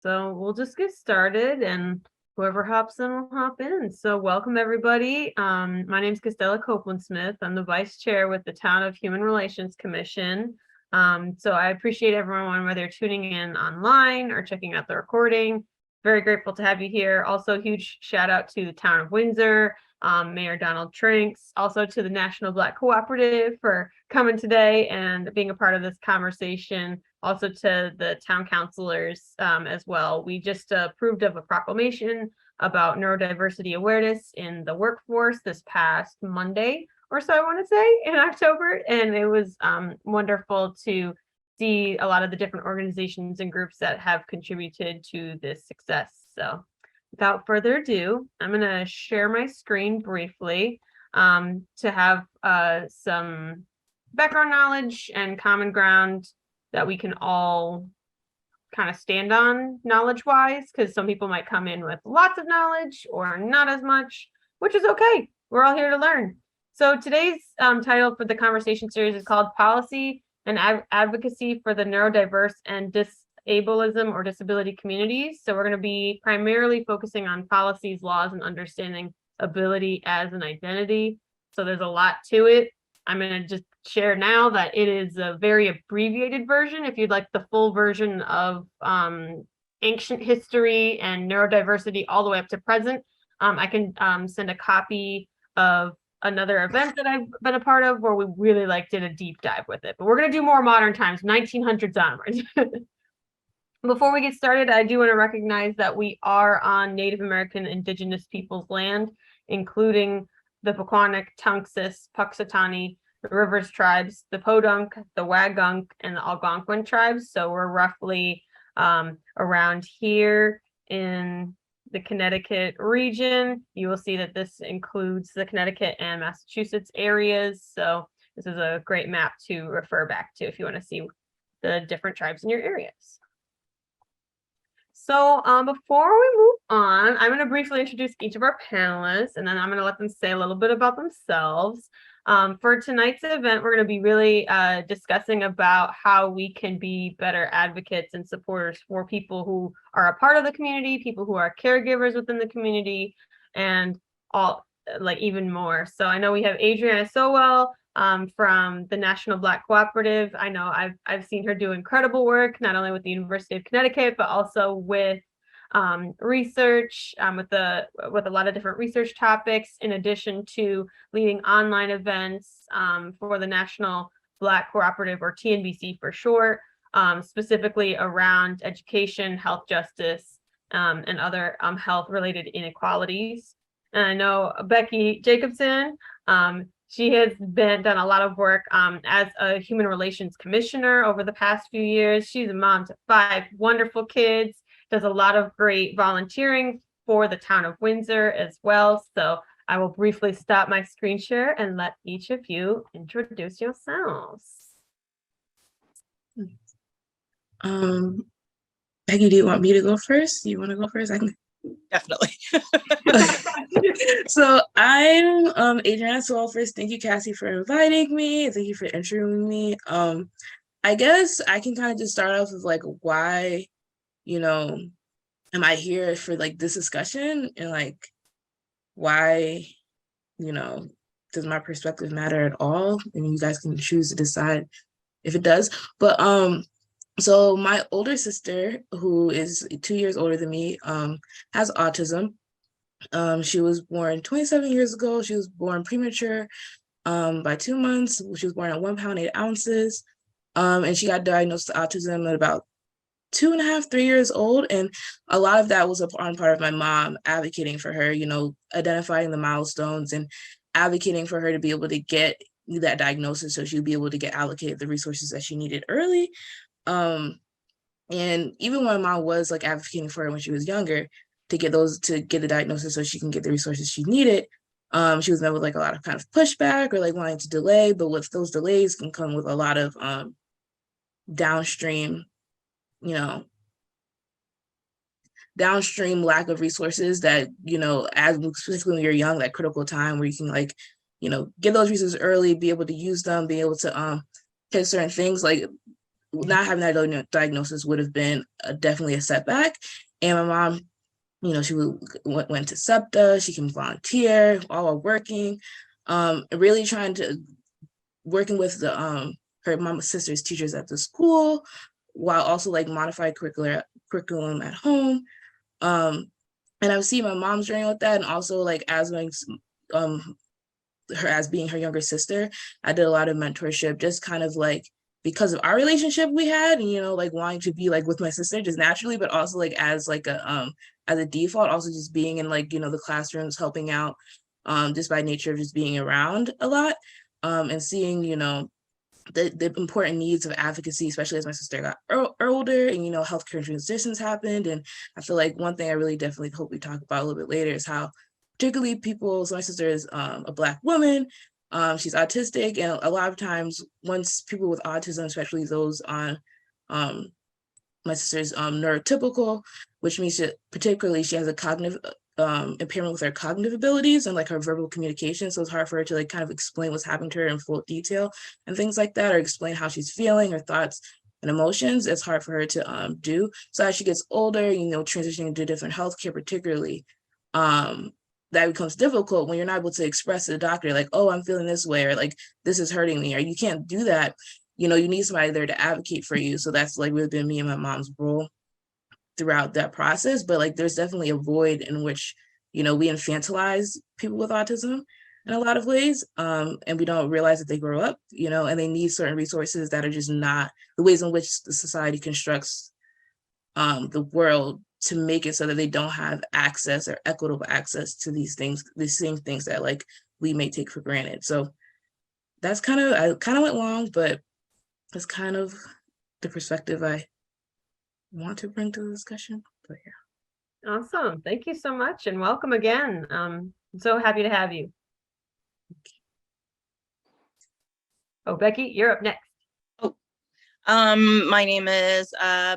So we'll just get started and whoever hops in will hop in. So welcome everybody. My name is Costella Copeland-Smith. I'm the vice chair with the Town of Human Relations Commission. So I appreciate everyone, whether you're tuning in online or checking out the recording. Very grateful to have you here. Also, huge shout out to the Town of Windsor, Mayor Donald Trinks, also to the National Black Cooperative for coming today and being a part of this conversation. Also to the town councilors as well. We just approved of a proclamation about neurodiversity awareness in the workforce this past Monday or so, I want to say, in October. And it was wonderful to see a lot of the different organizations and groups that have contributed to this success. So without further ado, I'm going to share my screen briefly to have some background knowledge and common ground that we can all kind of stand on knowledge-wise, because some people might come in with lots of knowledge or not as much, which is okay. We're all here to learn. So today's title for the conversation series is called Policy and Advocacy for the Neurodiverse and Ableism or Disability Communities. So we're going to be primarily focusing on policies, laws, and understanding ability as an identity. So there's a lot to it. I'm going to just share now that it is a very abbreviated version. If you'd like the full version of ancient history and neurodiversity all the way up to present, I can send a copy of another event that I've been a part of where we really did a deep dive with it. But we're going to do more modern times, 1900s onwards. Before we get started, I do want to recognize that we are on Native American Indigenous peoples' land, including the Pequannock, Tunxis, Puxatani, the Rivers tribes, the Podunk, the Wagunk, and the Algonquin tribes. So we're roughly around here in the Connecticut region. You will see that this includes the Connecticut and Massachusetts areas. So this is a great map to refer back to if you want to see the different tribes in your areas. So before we move on, I'm going to briefly introduce each of our panelists, and then I'm going to let them say a little bit about themselves. For tonight's event, we're going to be really discussing about how we can be better advocates and supporters for people who are a part of the community, people who are caregivers within the community, and all even more. So I know we have Adriana Sowell from the National Black Cooperative. I know I've seen her do incredible work, not only with the University of Connecticut, but also with research with a lot of different research topics, in addition to leading online events for the National Black Cooperative, or TNBC for short, specifically around education, health justice, and other health-related inequalities. And I know Becky Jacobson, she has done a lot of work as a human relations commissioner over the past few years. She's a mom to 5 wonderful kids, does a lot of great volunteering for the town of Windsor as well. So I will briefly stop my screen share and let each of you introduce yourselves. Becky, do you want me to go first? Do you want to go first? I can. Definitely. So I'm Adriana Sowell. First, thank you, Cassie, for inviting me. Thank you for interviewing me. I guess I can kind of just start off with why, am I here for this discussion, and why, does my perspective matter at all? And you guys can choose to decide if it does. But so my older sister, who is 2 years older than me, has autism. She was born 27 years ago. She was born premature by 2 months. She was born at 1 pound, 8 ounces. And she got diagnosed with autism at about 2.5, 3 years old. And a lot of that was on part of my mom advocating for her, identifying the milestones and advocating for her to be able to get that diagnosis so she'd be able to get allocated the resources that she needed early. And even when my mom was advocating for her when she was younger to get the diagnosis so she can get the resources she needed, she was met with a lot of kind of pushback or wanting to delay, but with those delays can come with a lot of downstream lack of resources that, as specifically when you're young, that critical time where you can get those resources early, be able to use them, be able to hit certain things. not having that diagnosis would have been definitely a setback. And my mom, she went to SEPTA, she can volunteer all while working, really trying to working with the her mama's sister's teachers at the school, while also like modified curriculum at home. And I've seen my mom's journey with that, and also like as my her as being her younger sister, I did a lot of mentorship, just kind of like because of our relationship we had, and like wanting to be like with my sister just naturally, but also like as a default, also just being in like the classrooms, helping out, just by nature of just being around a lot, and seeing the important needs of advocacy, especially as my sister got older and healthcare transitions happened. And I feel like one thing I really definitely hope we talk about a little bit later is how particularly people, so my sister is a Black woman, she's autistic, and a lot of times once people with autism, especially those on my sister's neurotypical, which means that particularly she has a cognitive impairment with her cognitive abilities and like her verbal communication. So it's hard for her to like kind of explain what's happening to her in full detail and things like that, or explain how she's feeling, her thoughts and emotions. It's hard for her to do. So as she gets older, transitioning into different healthcare, particularly, that becomes difficult when you're not able to express to the doctor, like, oh, I'm feeling this way, or like, this is hurting me, or you can't do that. You need somebody there to advocate for you. So that's like really been me and my mom's role throughout that process. But like there's definitely a void in which we infantilize people with autism in a lot of ways, and we don't realize that they grow up, and they need certain resources that are just not the ways in which the society constructs the world to make it so that they don't have access or equitable access to these same things that like we may take for granted. So that's I kind of went long, but that's kind of the perspective I want to bring to the discussion. But yeah. Awesome. Thank you so much and welcome again. I'm so happy to have you. Oh, Becky, you're up next. My name is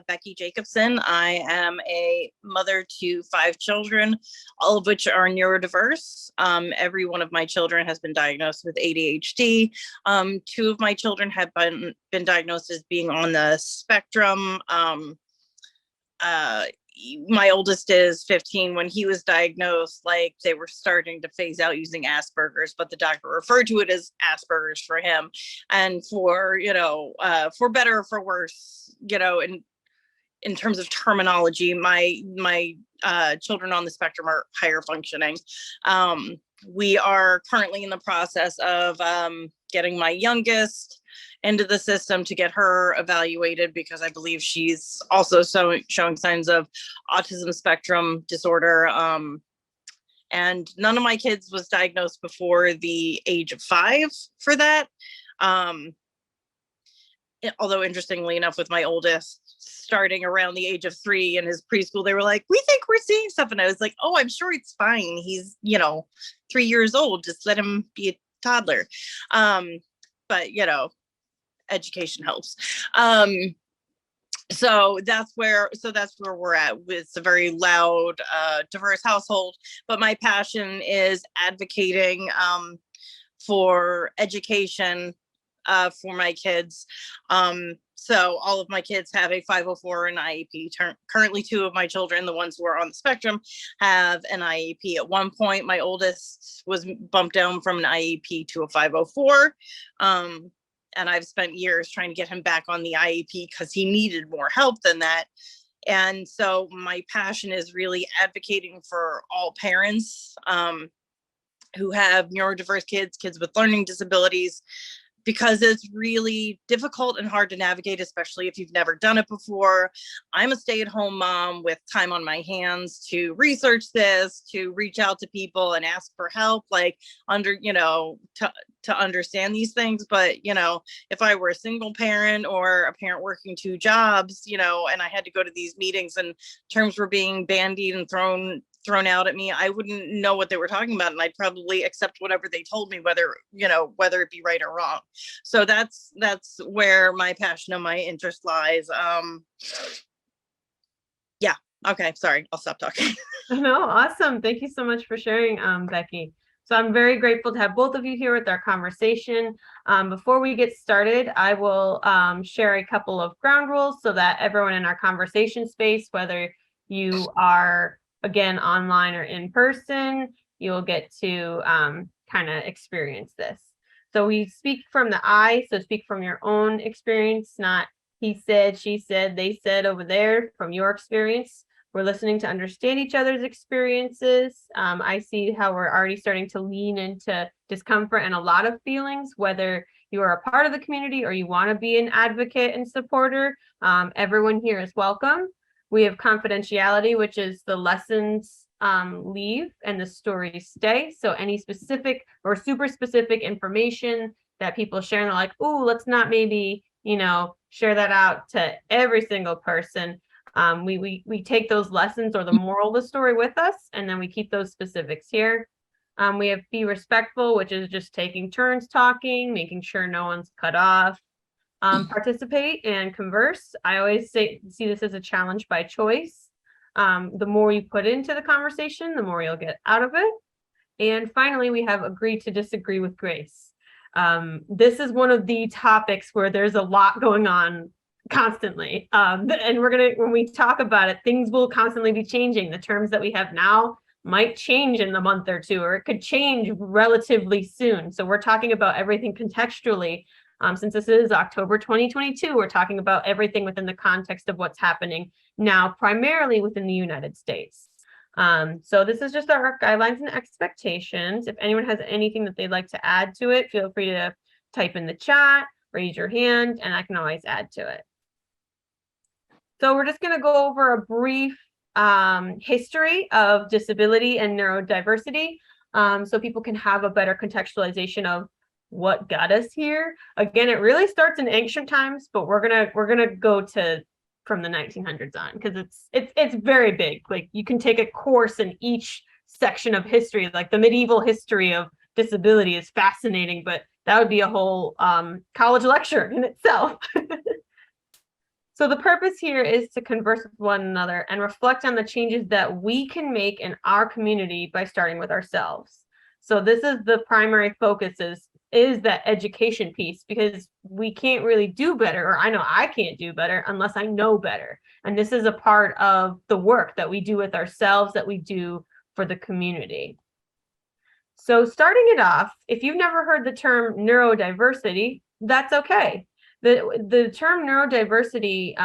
Becky Jacobson. I am a mother to 5 children, all of which are neurodiverse. Every one of my children has been diagnosed with ADHD. 2 of my children have been diagnosed as being on the spectrum. My oldest is 15. When he was diagnosed, like they were starting to phase out using Asperger's, but the doctor referred to it as Asperger's for him. And for better or for worse, in terms of terminology, my children on the spectrum are higher functioning. We are currently in the process of getting my youngest into the system to get her evaluated, because I believe she's also showing signs of autism spectrum disorder. And none of my kids was diagnosed before the age of 5 for that. Although interestingly enough, with my oldest starting around the age of 3 in his preschool, they were like, we think we're seeing stuff. And I was like, oh, I'm sure it's fine. He's, 3 years old. Just let him be a toddler. But, education helps. So that's where we're at. It's a very loud, diverse household, but my passion is advocating for education for my kids. So all of my kids have a 504 and IEP. Currently 2 of my children, the ones who are on the spectrum, have an IEP. At one point, my oldest was bumped down from an IEP to a 504. And I've spent years trying to get him back on the IEP because he needed more help than that. And so my passion is really advocating for all parents who have neurodiverse kids with learning disabilities, because it's really difficult and hard to navigate, especially if you've never done it before. I'm a stay-at-home mom with time on my hands to research this, to reach out to people and ask for help, like to understand these things. But, if I were a single parent or a parent working 2 jobs, and I had to go to these meetings and terms were being bandied and thrown out at me, I wouldn't know what they were talking about, and I'd probably accept whatever they told me, whether it be right or wrong. So that's where my passion and my interest lies. Yeah. Okay. Sorry. I'll stop talking. No, awesome. Thank you so much for sharing, Becky. So I'm very grateful to have both of you here with our conversation. Before we get started, I will share a couple of ground rules so that everyone in our conversation space, whether you are, again, online or in person, you'll get to kind of experience this. So we speak from the I, so speak from your own experience, not he said, she said, they said over there, from your experience. We're listening to understand each other's experiences. I see how we're already starting to lean into discomfort and a lot of feelings, whether you are a part of the community or you want to be an advocate and supporter. Everyone here is welcome. We have confidentiality, which is the lessons leave and the stories stay. So any specific or super specific information that people share, and they're like, oh, let's not maybe, share that out to every single person. We take those lessons or the moral of the story with us, and then we keep those specifics here. We have be respectful, which is just taking turns talking, making sure no one's cut off. Participate and converse. I always see this as a challenge by choice. The more you put into the conversation, the more you'll get out of it. And finally, we have agree to disagree with grace. This is one of the topics where there's a lot going on constantly. And when we talk about it, things will constantly be changing. The terms that we have now might change in a month or two, or it could change relatively soon. So we're talking about everything contextually. Since this is October 2022, we're talking about everything within the context of what's happening now, primarily within the United States. So this is just our guidelines and expectations. If anyone has anything that they'd like to add to it, feel free to type in the chat, raise your hand, and I can always add to it. So we're just going to go over a brief history of disability and neurodiversity, so people can have a better contextualization of what got us here. Again, it really starts in ancient times, but we're gonna go to from the 1900s on, because it's very big. Like, you can take a course in each section of history. Like, the medieval history of disability is fascinating, but that would be a whole college lecture in itself. So the purpose here is to converse with one another and reflect on the changes that we can make in our community by starting with ourselves. So this is the primary focus, is that education piece, because we can't really do better, or I know I can't do better unless I know better. And this is a part of the work that we do with ourselves, that we do for the community. So starting it off, if you've never heard the term neurodiversity, that's okay. The term neurodiversity,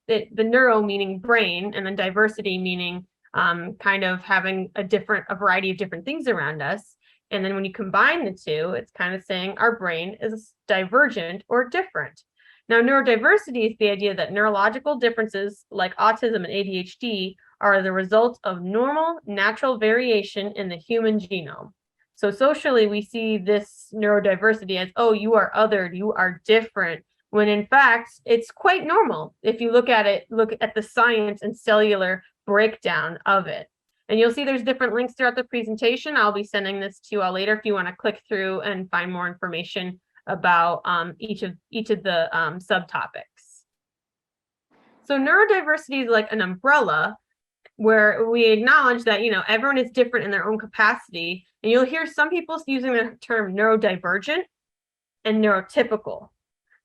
the neuro meaning brain, and then diversity meaning kind of having a variety of different things around us. And then when you combine the two, it's kind of saying our brain is divergent or different. Now, neurodiversity is the idea that neurological differences like autism and ADHD are the result of normal, natural variation in the human genome. So socially, we see this neurodiversity as, oh, you are othered, you are different, when in fact, it's quite normal. If you look at the science and cellular breakdown of it. And you'll see there's different links throughout the presentation. I'll be sending this to you all later if you want to click through and find more information about each of the subtopics. So neurodiversity is like an umbrella where we acknowledge that, everyone is different in their own capacity. And you'll hear some people using the term neurodivergent and neurotypical.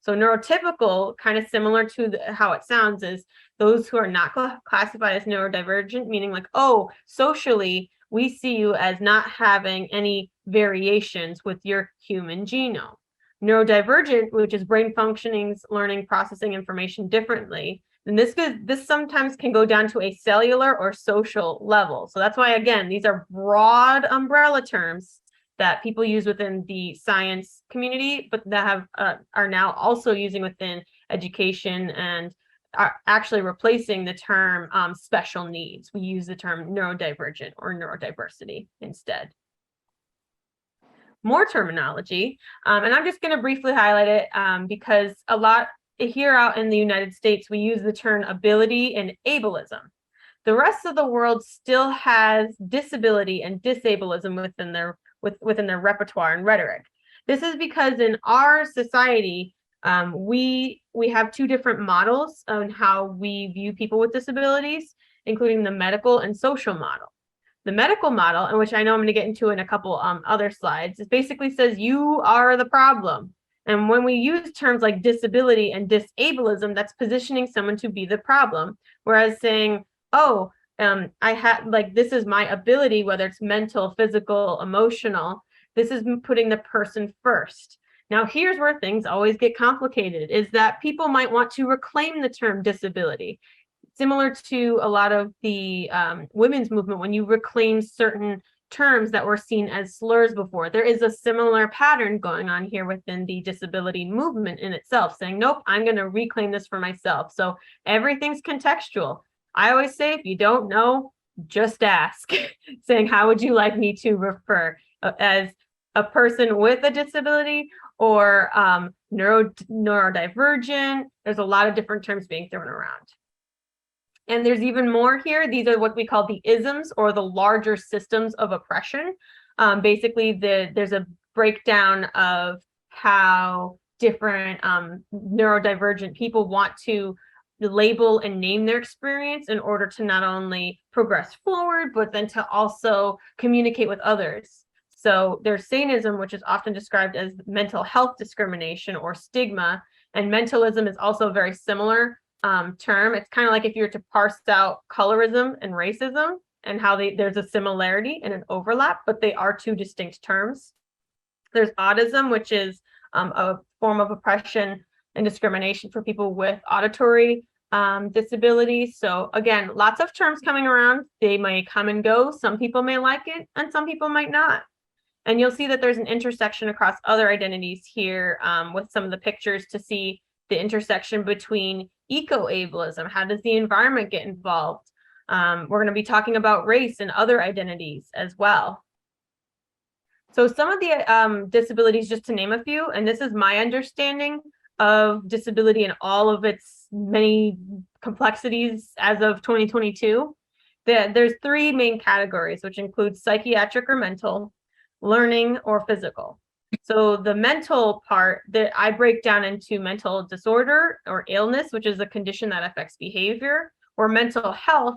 So neurotypical, kind of similar to how it sounds, is those who are not classified as neurodivergent, meaning like, oh, socially, we see you as not having any variations with your human genome. Neurodivergent, which is brain functionings, learning, processing information differently. And this sometimes can go down to a cellular or social level. So that's why, again, these are broad umbrella terms that people use within the science community, but that are now also using within education, and are actually replacing the term special needs. We use the term neurodivergent or neurodiversity instead. More terminology, and I'm just going to briefly highlight it because a lot here out in the United States, we use the term ability and ableism. The rest of the world still has disability and disableism within their repertoire and rhetoric. This is because in our society, we have two different models on how we view people with disabilities, including the medical and social model. The medical model, in which I know I'm going to get into in a couple other slides, it basically says you are the problem. And when we use terms like disability and disableism, that's positioning someone to be the problem. Whereas saying, oh, I had like, this is my ability, whether it's mental, physical, emotional, this is putting the person first. Now, here's where things always get complicated, is that people might want to reclaim the term disability. Similar to a lot of the women's movement, when you reclaim certain terms that were seen as slurs before, there is a similar pattern going on here within the disability movement in itself, saying, nope, I'm going to reclaim this for myself. So everything's contextual. I always say, if you don't know, just ask, saying, how would you like me to refer as a person with a disability or neurodivergent? There's a lot of different terms being thrown around. And there's even more here. These are what we call the isms, or the larger systems of oppression. Basically, there's a breakdown of how different neurodivergent people want to label and name their experience in order to not only progress forward, but then to also communicate with others. So there's sanism, which is often described as mental health discrimination or stigma, and mentalism is also a very similar term. It's kind of like if you were to parse out colorism and racism and how there's a similarity and an overlap, but they are two distinct terms. There's autism, which is a form of oppression and discrimination for people with auditory disabilities. So again, lots of terms coming around. They may come and go. Some people may like it and some people might not. And you'll see that there's an intersection across other identities here with some of the pictures to see the intersection between eco-ableism. How does the environment get involved? We're going to be talking about race and other identities as well. So some of the disabilities, just to name a few, and this is my understanding of disability and all of its many complexities as of 2022. There's three main categories, which include psychiatric or mental, learning, or physical. So the mental part that I break down into mental disorder or illness, which is a condition that affects behavior, or mental health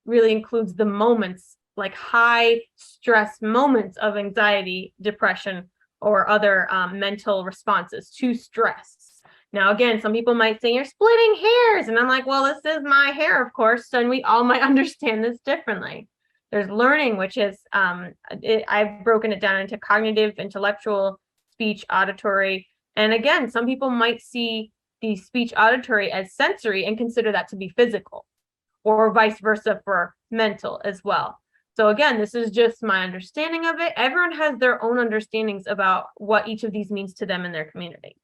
really includes the moments, like high stress moments of anxiety, depression, or other mental responses to stress. Now, again, some people might say, you're splitting hairs. And I'm like, well, this is my hair, of course, and we all might understand this differently. There's learning, which is, I've broken it down into cognitive, intellectual, speech, auditory. And again, some people might see the speech auditory as sensory and consider that to be physical, or vice versa for mental as well. So again, this is just my understanding of it. Everyone has their own understandings about what each of these means to them in their community.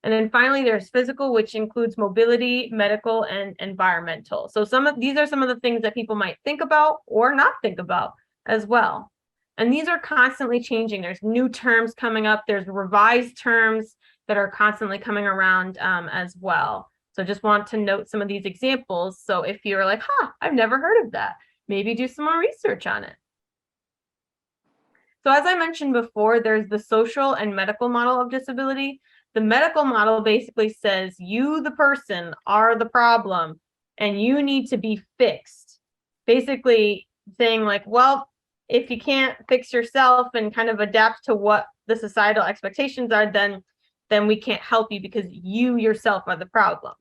And then finally, there's physical, which includes mobility, medical, and environmental. So these are some of the things that people might think about or not think about as well. And these are constantly changing. There's new terms coming up. There's revised terms that are constantly coming around as well. So just want to note some of these examples. So if you're like, I've never heard of that, maybe do some more research on it. So as I mentioned before, there's the social and medical model of disability. The medical model basically says you, the person, are the problem and you need to be fixed. Basically saying like, well, if you can't fix yourself and kind of adapt to what the societal expectations are, then we can't help you because you yourself are the problem.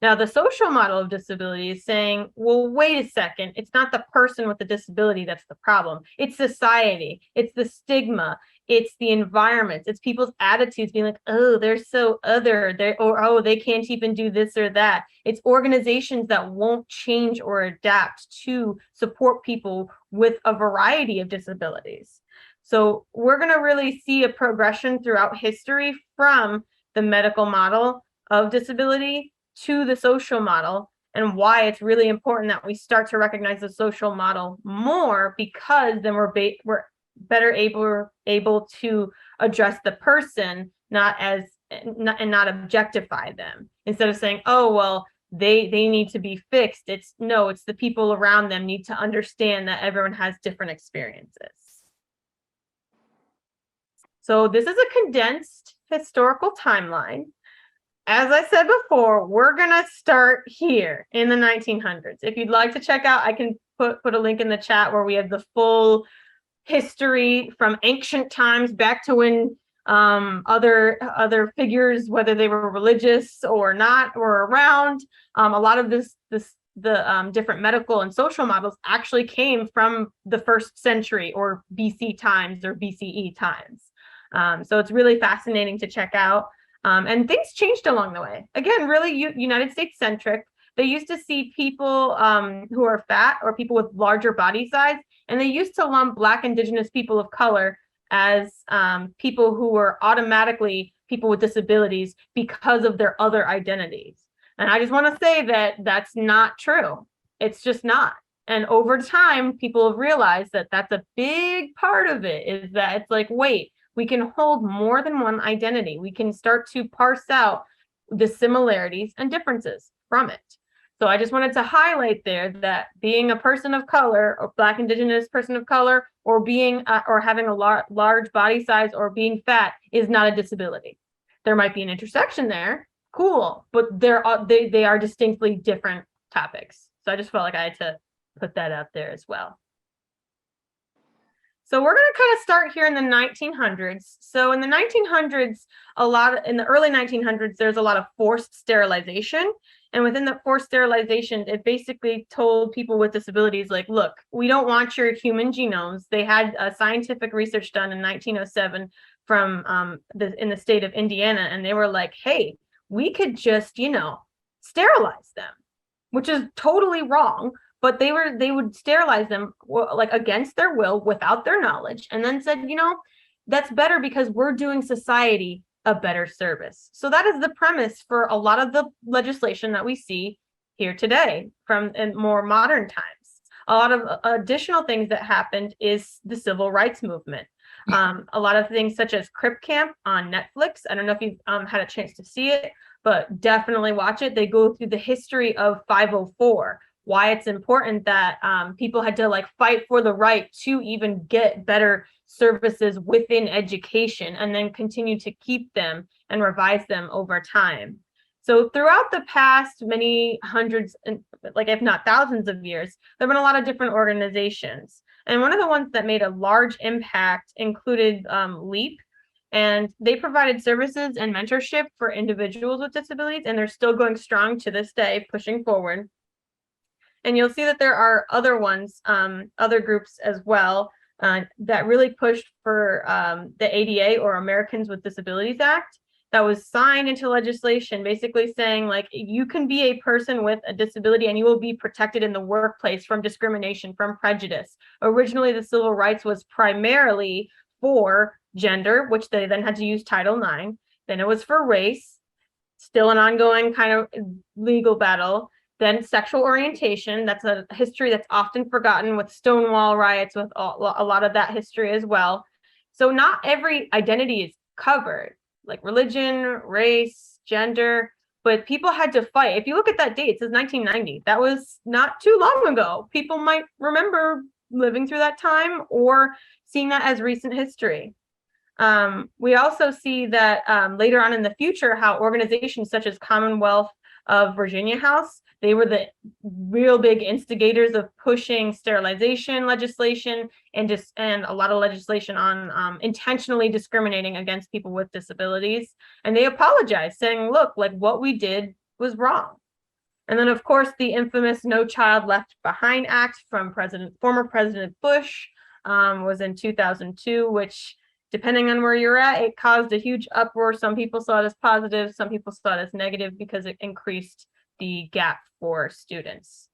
Now, the social model of disability is saying, well, wait a second, it's not the person with the disability that's the problem. It's society, it's the stigma, it's the environment, it's people's attitudes being like, oh, they're so other, or oh, they can't even do this or that. It's organizations that won't change or adapt to support people with a variety of disabilities. So we're going to really see a progression throughout history from the medical model of disability to the social model, and why it's really important that we start to recognize the social model more, because then we're better able to address the person, not objectify them, instead of saying, oh, well, they need to be fixed. It's the people around them need to understand that everyone has different experiences. So this is a condensed historical timeline. as I said before, we're gonna start here in the 1900s. If you'd like to check out, I can put a link in the chat where we have the full history from ancient times back to when other figures, whether they were religious or not, were around. A lot of the different medical and social models actually came from the 1st century or BC times or BCE times. So it's really fascinating to check out. And things changed along the way. Again, really United States centric. They used to see people who are fat or people with larger body size, and they used to lump Black, Indigenous people of color as people who were automatically people with disabilities because of their other identities. And I just want to say that that's not true. It's just not. And over time, people have realized that that's a big part of it, is that it's like, wait, we can hold more than one identity. We can start to parse out the similarities and differences from it. So I just wanted to highlight there that being a person of color, or Black, Indigenous person of color, or being or having a large body size or being fat is not a disability. There might be an intersection there, cool, but they are distinctly different topics. So I just felt like I had to put that out there as well. So we're going to kind of start here in the 1900s. So in the 1900s, in the early 1900s, there's a lot of forced sterilization. And within the forced sterilization, it basically told people with disabilities, like, look, we don't want your human genomes. They had scientific research done in 1907 from in the state of Indiana. And they were like, hey, we could just, sterilize them, which is totally wrong. But they would sterilize them like against their will, without their knowledge, and then said, that's better because we're doing society a better service. So that is the premise for a lot of the legislation that we see here today from in more modern times. A lot of additional things that happened is the civil rights movement. A lot of things such as Crip Camp on Netflix. I don't know if you've had a chance to see it, but definitely watch it. They go through the history of 504. Why it's important that people had to fight for the right to even get better services within education, and then continue to keep them and revise them over time. So throughout the past many hundreds, and if not thousands of years, there have been a lot of different organizations. And one of the ones that made a large impact included LEAP, and they provided services and mentorship for individuals with disabilities, and they're still going strong to this day, pushing forward. And you'll see that there are other ones, other groups as well, that really pushed for the ADA, or Americans with Disabilities Act, that was signed into legislation, basically saying you can be a person with a disability and you will be protected in the workplace from discrimination, from prejudice. Originally, the civil rights was primarily for gender, which they then had to use Title IX. Then it was for race, still an ongoing kind of legal battle. Then sexual orientation, that's a history that's often forgotten, with Stonewall riots, with a lot of that history as well. So not every identity is covered, like religion, race, gender, but people had to fight. If you look at that date, it says 1990. That was not too long ago. People might remember living through that time or seeing that as recent history. We also see that later on in the future, how organizations such as Commonwealth of Virginia House, they were the real big instigators of pushing sterilization legislation and a lot of legislation on intentionally discriminating against people with disabilities. And they apologized, saying, look, what we did was wrong. And then, of course, the infamous No Child Left Behind Act from former President Bush was in 2002, which, depending on where you're at, it caused a huge uproar. Some people saw it as positive, some people saw it as negative, because it increased the gap for students.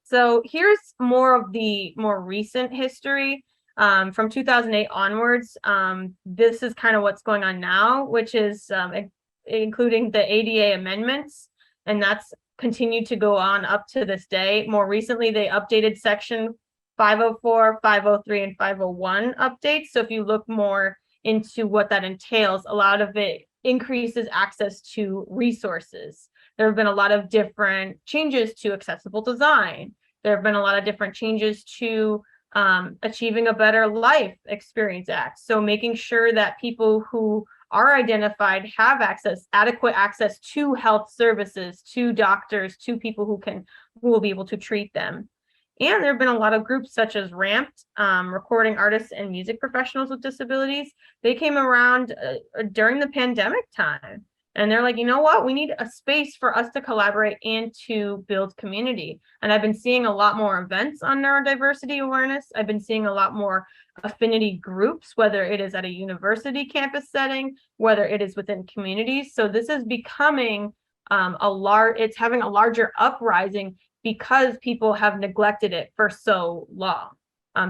So here's more of the more recent history from 2008 onwards. This is kind of what's going on now, which is including the ADA amendments, and that's continued to go on up to this day. More recently, they updated section 504, 503, and 501 updates. So if you look more into what that entails, a lot of it increases access to resources. There have been a lot of different changes to accessible design. There have been a lot of different changes to Achieving a Better Life Experience Act. So making sure that people who are identified have adequate access to health services, to doctors, to people who will be able to treat them. And there have been a lot of groups such as Ramped, recording artists and music professionals with disabilities. They came around during the pandemic time. And they're like, you know what? We need a space for us to collaborate and to build community. And I've been seeing a lot more events on neurodiversity awareness. I've been seeing a lot more affinity groups, whether it is at a university campus setting, whether it is within communities. So this is becoming it's having a larger uprising because people have neglected it for so long.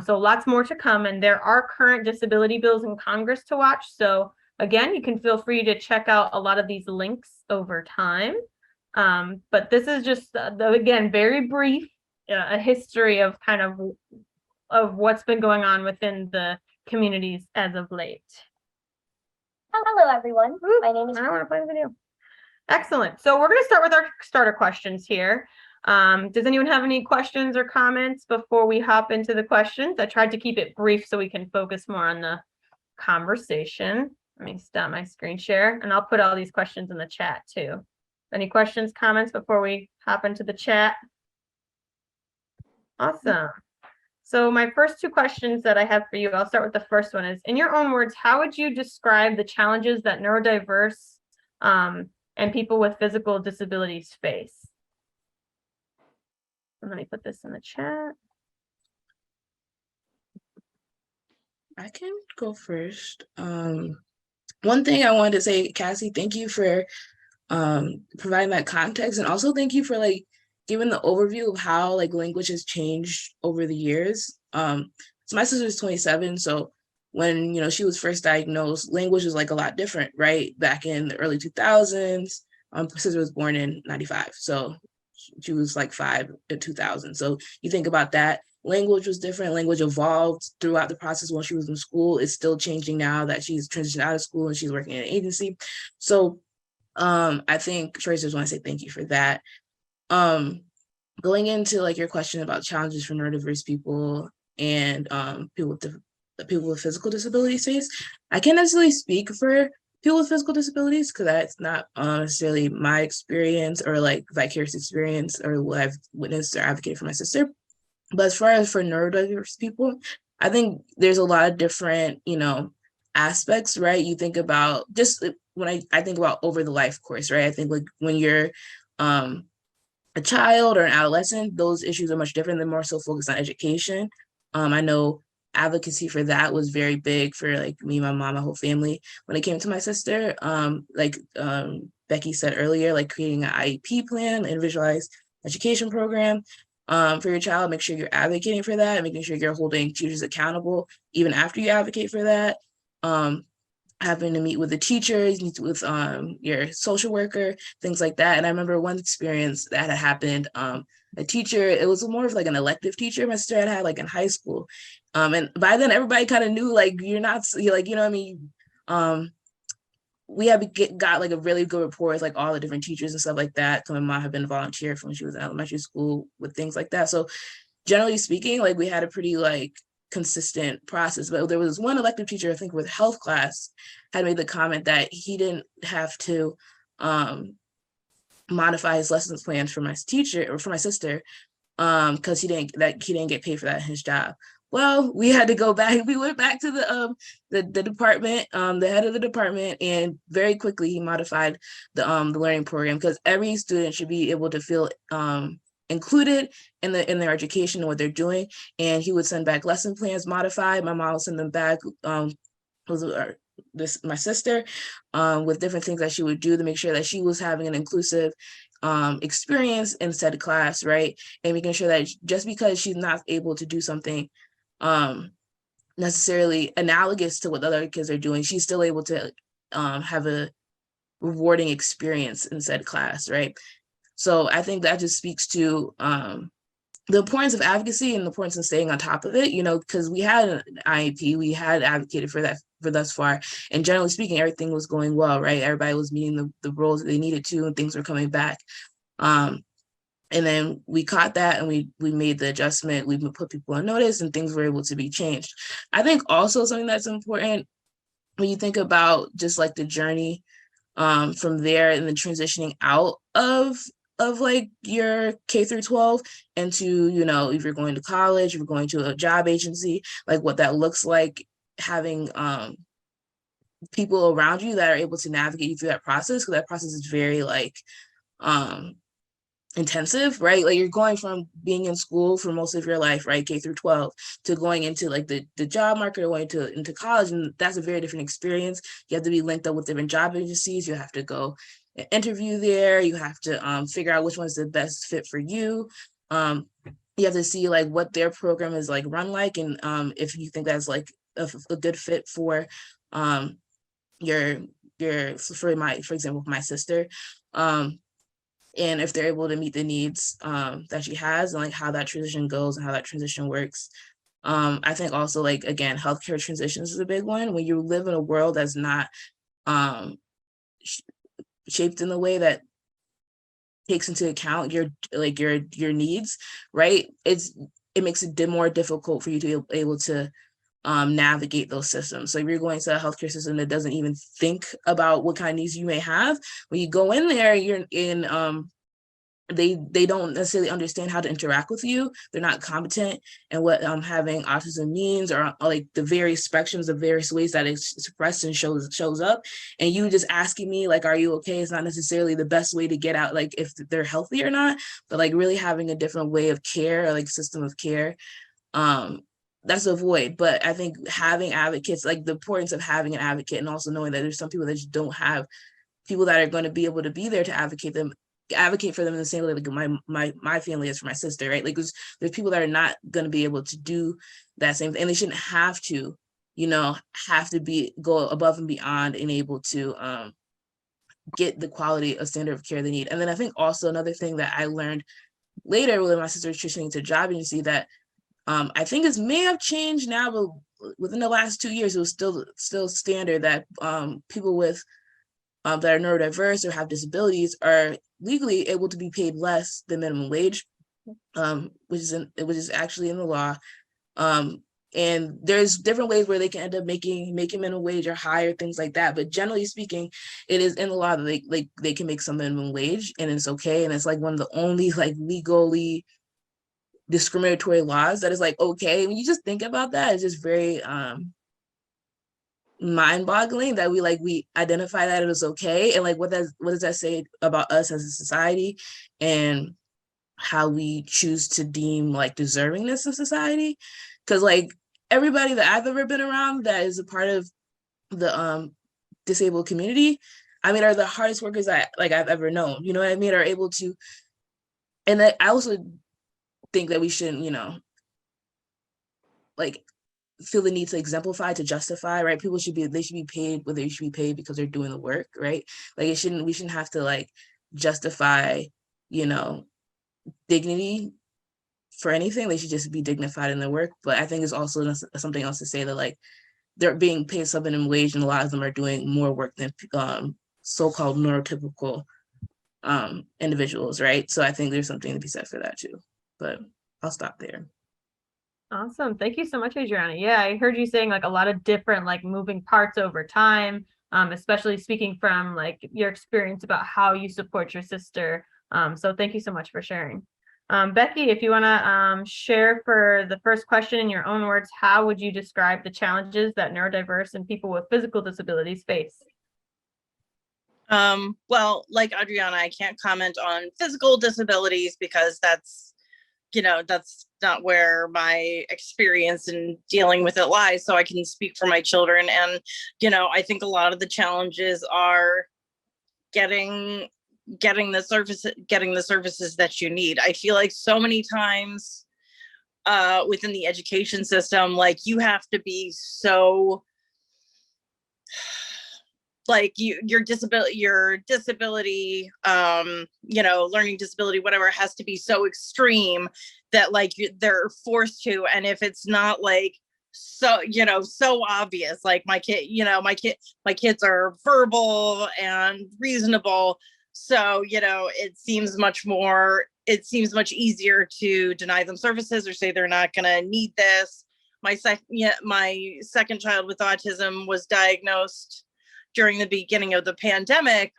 So lots more to come. And there are current disability bills in Congress to watch. So again, you can feel free to check out a lot of these links over time. But this is just, again, very brief, a history of kind of what's been going on within the communities as of late. Hello, everyone. My name is. I want to play the video. Excellent. So we're going to start with our starter questions here. Does anyone have any questions or comments before we hop into the questions? I tried to keep it brief so we can focus more on the conversation. Let me stop my screen share, and I'll put all these questions in the chat too. Any questions, comments before we hop into the chat? Awesome. So my first two questions that I have for you, I'll start with the first one is, in your own words, how would you describe the challenges that neurodiverse and people with physical disabilities face? And let me put this in the chat. I can go first. One thing I wanted to say, Cassie, thank you for providing that context, and also thank you for like giving the overview of how like language has changed over the years. So my sister's 27, so when she was first diagnosed, language was like a lot different, right? Back in the early 2000s. My sister was born in 95, so she was like 5 in 2000. So you think about that. Language was different. Language evolved throughout the process while she was in school. It's still changing now that she's transitioned out of school and she's working in an agency. So I think first I just want to say thank you for that. Going into like your question about challenges for neurodiverse people and people with physical disabilities face, I can't necessarily speak for people with physical disabilities because that's not necessarily my experience or like vicarious experience or what I've witnessed or advocated for my sister. But as far as for neurodiverse people, I think there's a lot of different, aspects, right? You think about just when I think about over the life course, right? I think like when you're a child or an adolescent, those issues are much different. They're more so focused on education. I know advocacy for that was very big for like me, my mom, my whole family. When it came to my sister, Becky said earlier, like creating an IEP plan, individualized education program. For your child, make sure you're advocating for that, making sure you're holding teachers accountable even after you advocate for that. Having to meet with the teachers, meet with your social worker, things like that. And I remember one experience that had happened, a teacher, it was more of like an elective teacher my sister had like in high school. And by then everybody kind of knew like, you're not like, what I mean? We got like a really good rapport with like all the different teachers and stuff like that. So my mom had been a volunteer from when she was in elementary school with things like that. So generally speaking, like we had a pretty like consistent process. But there was one elective teacher, I think with health class, had made the comment that he didn't have to modify his lessons plans for my teacher or for my sister because he didn't get paid for that in his job. Well, we had to go back. We went back to the department, the head of the department, and very quickly he modified the learning program because every student should be able to feel included in their education and what they're doing. And he would send back lesson plans modified. My mom would send them back. My sister with different things that she would do to make sure that she was having an inclusive experience in said class, right? And making sure that just because she's not able to do something necessarily analogous to what the other kids are doing, she's still able to have a rewarding experience in said class, right? So I think that just speaks to the importance of advocacy and the importance of staying on top of it, because we had an IEP, we had advocated for that for thus far, and generally speaking, everything was going well, right? Everybody was meeting the roles that they needed to, and things were coming back. And then we caught that and we made the adjustment, we put people on notice and things were able to be changed. I think also something that's important when you think about just like the journey from there and then transitioning out of like your K through 12 into, you know, if you're going to college, if you're going to a job agency, like what that looks like, having people around you that are able to navigate you through that process, because that process is very like intensive, right? Like you're going from being in school for most of your life, right, K through 12, to going into like the job market or going into college, and that's a very different experience. You have to be linked up with different job agencies. You have to go interview there. You have to figure out which one's the best fit for you. You have to see like what their program is like run like, and if you think that's like a good fit for your for example, my sister. And if they're able to meet the needs that she has, and like how that transition goes and how that transition works. I think also, like, again, healthcare transitions is a big one. When you live in a world that's not shaped in the way that takes into account your needs, right? It makes it more difficult for you to be able to navigate those systems. So if you're going to a healthcare system that doesn't even think about what kind of needs you may have, when you go in there, you're in they don't necessarily understand how to interact with you. They're not competent in what having autism means, or like the various spectrums of various ways that it's expressed and shows up. And you just asking me like, are you okay, is not necessarily the best way to get out, like if they're healthy or not, but like really having a different way of care, or like system of care, that's a void. But I think having advocates, like the importance of having an advocate, and also knowing that there's some people that just don't have people that are going to be able to be there to advocate for them in the same way like my family is for my sister, right? Like there's people that are not going to be able to do that same thing, and they shouldn't have to, you know, go above and beyond and able to get the quality of standard of care they need. And then I think also another thing that I learned later when my sister was transitioning to job agency that I think it may have changed now, but within the last 2 years, it was still standard that people with that are neurodiverse or have disabilities are legally able to be paid less than minimum wage, which is actually in the law. And there's different ways where they can end up making minimum wage or higher, things like that. But generally speaking, it is in the law that they can make some minimum wage, and it's okay. And it's like one of the only like legally discriminatory laws that is like okay. When you just think about that, it's just very mind-boggling that we identify that it is okay, and like what does that say about us as a society, and how we choose to deem like deservingness of society. Because like everybody that I've ever been around that is a part of the disabled community, I mean, are the hardest workers I've ever known, you know what I mean, are able to. And I also think that we shouldn't, you know, like feel the need to exemplify, to justify, right? They should be paid, whether they should be paid because they're doing the work, right? Like we shouldn't have to like justify, you know, dignity for anything. They should just be dignified in their work. But I think it's also something else to say that like they're being paid sub-minimum wage, and a lot of them are doing more work than so-called neurotypical individuals, right? So I think there's something to be said for that too. But I'll stop there. Awesome. Thank you so much, Adriana. Yeah, I heard you saying like a lot of different like moving parts over time, especially speaking from like your experience about how you support your sister. So thank you so much for sharing. Becky, if you want to share for the first question in your own words, how would you describe the challenges that neurodiverse and people with physical disabilities face? Well, like Adriana, I can't comment on physical disabilities because that's not where my experience in dealing with it lies. So I can speak for my children. And, I think a lot of the challenges are getting the services that you need. I feel like so many times within the education system, like you have to be so like your disability, learning disability, whatever, has to be so extreme that like they're forced to. And if it's not like so obvious, like my kids are verbal and reasonable, so it seems much easier to deny them services or say they're not going to need this, my second child with autism was diagnosed during the beginning of the pandemic.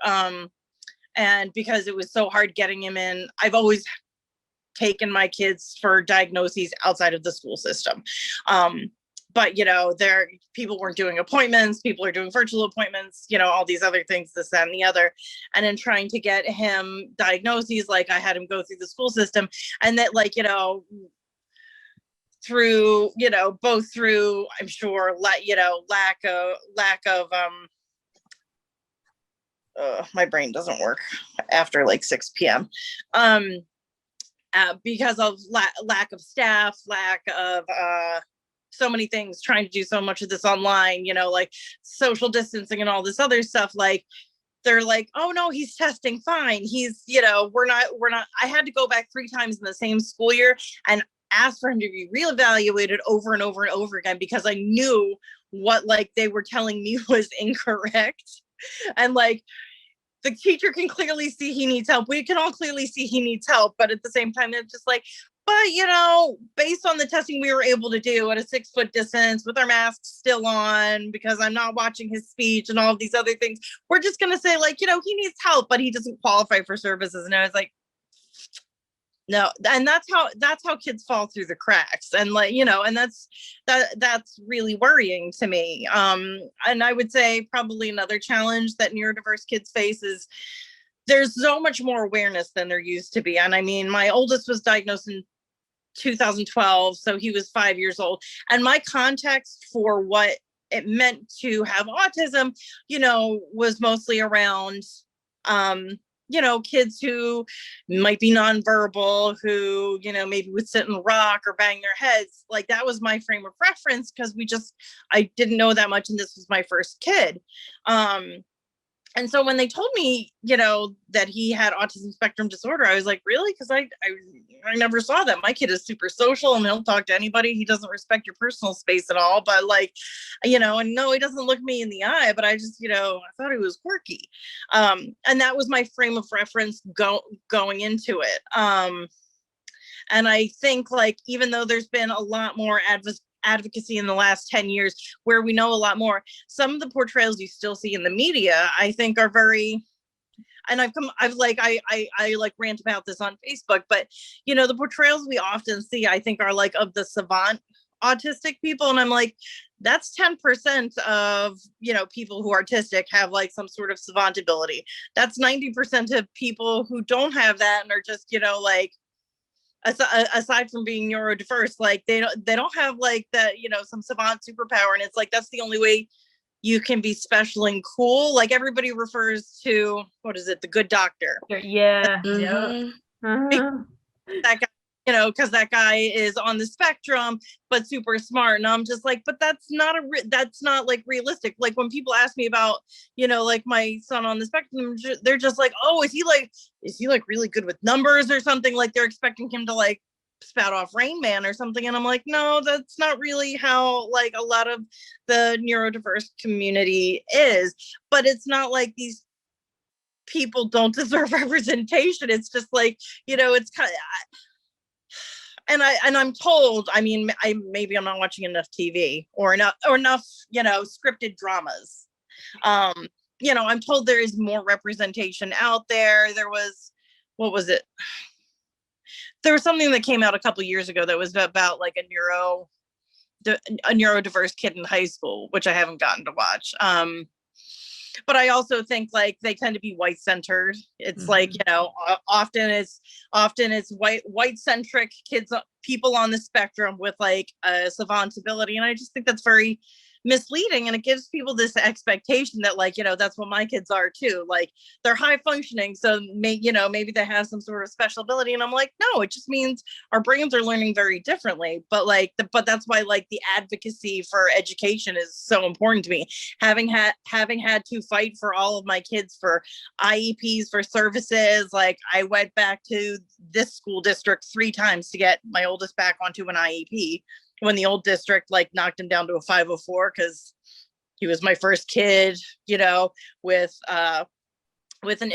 And because it was so hard getting him in, I've always taken my kids for diagnoses outside of the school system. But, people weren't doing appointments, people are doing virtual appointments, all these other things, this, that, and the other. And in trying to get him diagnoses, like I had him go through the school system, and that through, both through, I'm sure, lack of, my brain doesn't work after like 6 p.m. Because of lack of staff, lack of so many things, trying to do so much of this online, like social distancing and all this other stuff. Like, they're like, oh no, he's testing fine. He's, we're not, I had to go back 3 times in the same school year and ask for him to be reevaluated over and over and over again, because I knew what they were telling me was incorrect. And the teacher can clearly see he needs help. We can all clearly see he needs help. But at the same time, it's just but based on the testing we were able to do at a 6-foot distance with our masks still on, because I'm not watching his speech and all of these other things, we're just going to say he needs help, but he doesn't qualify for services. And I was like, no. And that's how kids fall through the cracks. And and that's really worrying to me. And I would say probably another challenge that neurodiverse kids face is there's so much more awareness than there used to be. And I mean, my oldest was diagnosed in 2012, so he was 5 years old. And my context for what it meant to have autism, was mostly around, kids who might be nonverbal, who, maybe would sit and rock or bang their heads. Like, that was my frame of reference, because I didn't know that much, and this was my first kid. And so when they told me, that he had autism spectrum disorder, I was like, really? Because I never saw that. My kid is super social and he'll talk to anybody. He doesn't respect your personal space at all. But and no, he doesn't look me in the eye, but I just, I thought he was quirky. And that was my frame of reference going into it. And I think even though there's been a lot more advocacy in the last 10 years where we know a lot more, some of the portrayals you still see in the media, I think, are very, and I rant about this on Facebook, but the portrayals we often see, I think, are of the savant autistic people. And I'm like, that's 10% of, people who are autistic have some sort of savant ability. That's 90% of people who don't have that and are just, aside from being neurodiverse, they don't have that, some savant superpower. And it's that's the only way you can be special and cool. Everybody refers to, what is it, The Good Doctor? Yeah. Mhm. That guy, because that guy is on the spectrum but super smart. And I'm just but that's not realistic. When people ask me about, my son on the spectrum, they're just oh, is he really good with numbers or something? They're expecting him to spout off Rain Man or something. And I'm like, no, that's not really how a lot of the neurodiverse community is. But it's not these people don't deserve representation. It's just it's kind of, and I'm told, I mean, maybe I'm not watching enough TV or enough scripted dramas. I'm told there is more representation out there. There was, what was it? There was something that came out a couple years ago that was about a neurodiverse kid in high school, which I haven't gotten to watch. But I also think they tend to be white centered. It's often it's white centric kids, people on the spectrum with a savant ability. And I just think that's very misleading, and it gives people this expectation that that's what my kids are too. They're high functioning, so maybe they have some sort of special ability. And I'm like, no, it just means our brains are learning very differently. But but that's why the advocacy for education is so important to me. Having had to fight for all of my kids for IEPs, for services. I went back to this school district 3 times to get my oldest back onto an IEP, when the old district knocked him down to a 504 because he was my first kid, with with an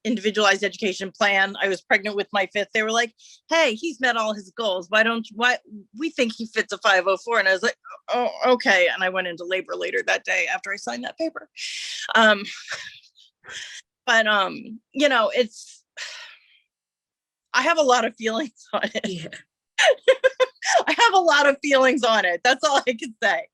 individualized education plan. I was pregnant with my fifth. They were like, hey, he's met all his goals. Why we think he fits a 504. And I was like, oh, okay. And I went into labor later that day after I signed that paper. But you know, I have a lot of feelings on it. Yeah. I have a lot of feelings on it. That's all I can say.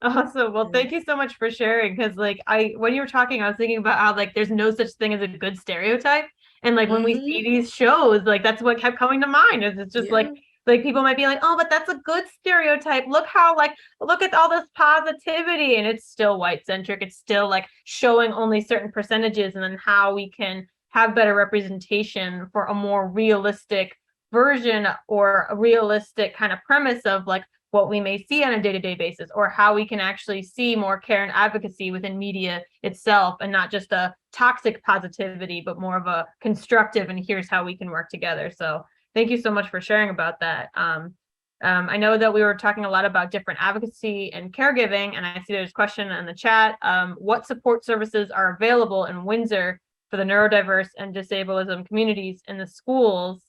Awesome. Well, thank you so much for sharing. Because like when you were talking, I was thinking about how like there's no such thing as a good stereotype. And like when we see these shows, like that's what kept coming to mind. Is it's just like people might be like, oh, but that's a good stereotype. Look at all this positivity, and it's still white centric. It's still like showing only certain percentages, and then how we can have better representation for a more realistic version or a realistic kind of premise of like what we may see on a day-to-day basis, or how we can actually see more care and advocacy within media itself, and not just a toxic positivity, but more of a constructive, and here's how we can work together. So thank you so much for sharing about that. I know that we were talking a lot about different advocacy and caregiving, and I see there's a question in the chat. What support services are available in Windsor for the neurodiverse and disableism communities in the schools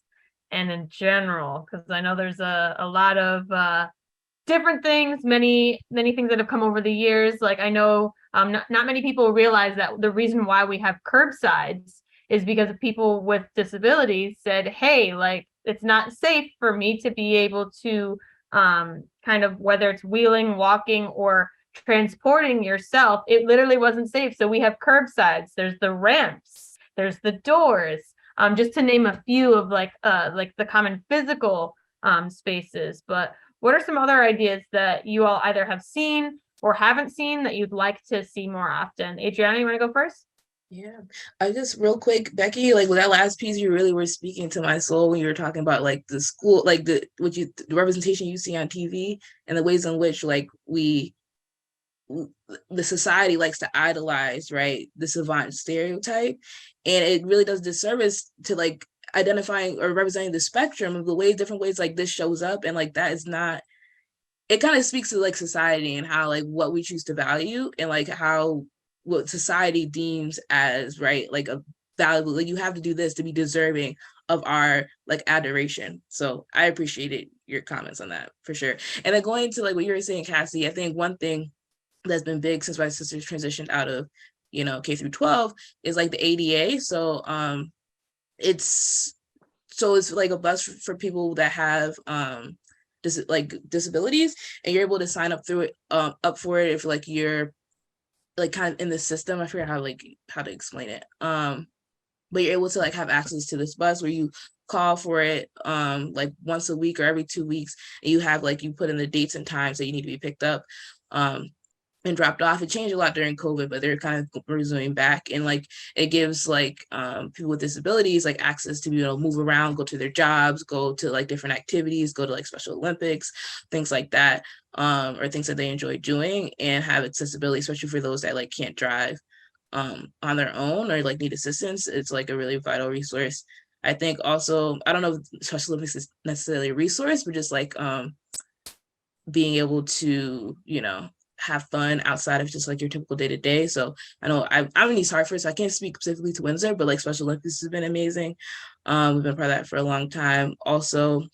and in general? Because I know there's a lot of different things, many things that have come over the years. Like I know not many people realize that the reason why we have curbsides is because people with disabilities said, hey, like it's not safe for me to be able to kind of, whether it's wheeling, walking, or transporting yourself, it literally wasn't safe. So we have curbsides, there's the ramps, there's the doors, just to name a few of like the common physical spaces. But what are some other ideas that you all either have seen or haven't seen that you'd like to see more often? Adriana, you want to go first? Yeah, I just real quick, Becky, like with that last piece, you really were speaking to my soul when you were talking about like the school, like the representation you see on TV, and the ways in which like the society likes to idolize, right, the savant stereotype, and it really does disservice to like identifying or representing the spectrum of the different ways like this shows up. And like that is not, it kind of speaks to like society and how like what we choose to value, and like how what society deems as right, like a valuable, like you have to do this to be deserving of our like adoration. So I appreciated your comments on that for sure. And then going to like what you were saying, Cassie, I think one thing that's been big since my sister's transitioned out of, you know, K through 12 is like the ADA. So it's like a bus for people that have disabilities, and you're able to sign up through it, up for it if like you're like kind of in the system. I forget how to explain it. But you're able to like have access to this bus where you call for it like once a week or every 2 weeks, and you have like, you put in the dates and times that you need to be picked up and dropped off. It changed a lot during COVID, but they're kind of resuming back. And like it gives like people with disabilities like access to be able to move around, go to their jobs, go to like different activities, go to like Special Olympics, things like that, or things that they enjoy doing, and have accessibility, especially for those that like can't drive on their own or like need assistance. It's like a really vital resource. I think also, I don't know if Special Olympics is necessarily a resource, but just like being able to, you know, have fun outside of just like your typical day-to-day. So I know I'm in East Hartford, so I can't speak specifically to Windsor, but like Special Olympics has been amazing. We've been part of that for a long time. Also,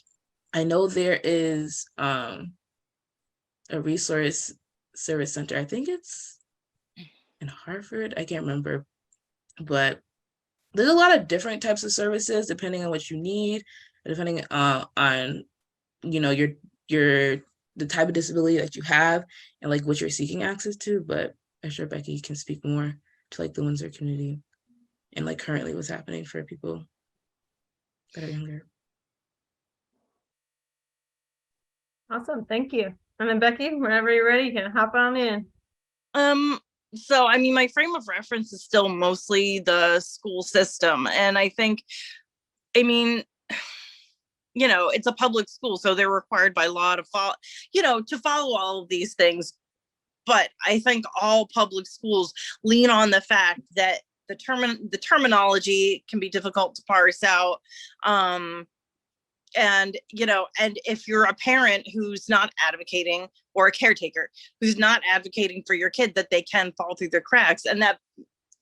I know there is a resource service center. I think it's in Hartford. I can't remember, but there's a lot of different types of services depending on what you need, depending on, you know, your the type of disability that you have and like what you're seeking access to. But I'm sure Becky can speak more to like the Windsor community and like currently what's happening for people that are younger. Awesome, thank you. And then Becky, whenever you're ready, you can hop on in. So I mean, my frame of reference is still mostly the school system, and I think, I mean, you know, it's a public school, so they're required by law to follow, you know, to follow all of these things. But I think all public schools lean on the fact that the terminology can be difficult to parse out. And, you know, and if you're a parent who's not advocating, or a caretaker who's not advocating for your kid, that they can fall through the cracks. And that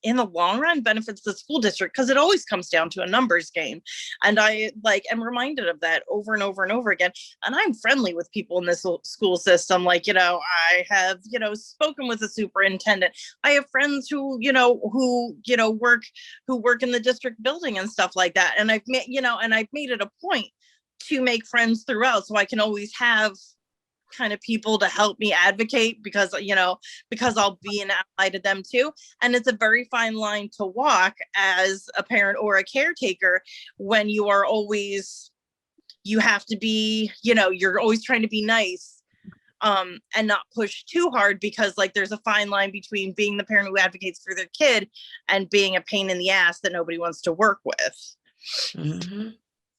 in the long run benefits the school district, because it always comes down to a numbers game. And I am reminded of that over and over and over again. And I'm friendly with people in this school system. Like, I have, spoken with the superintendent. I have friends who work in the district building and stuff like that. And I've made it a point to make friends throughout, so I can always have kind of people to help me advocate, because I'll be an ally to them too. And it's a very fine line to walk as a parent or a caretaker, when you have to be, you're always trying to be nice, and not push too hard, because like there's a fine line between being the parent who advocates for their kid and being a pain in the ass that nobody wants to work with. Mm-hmm.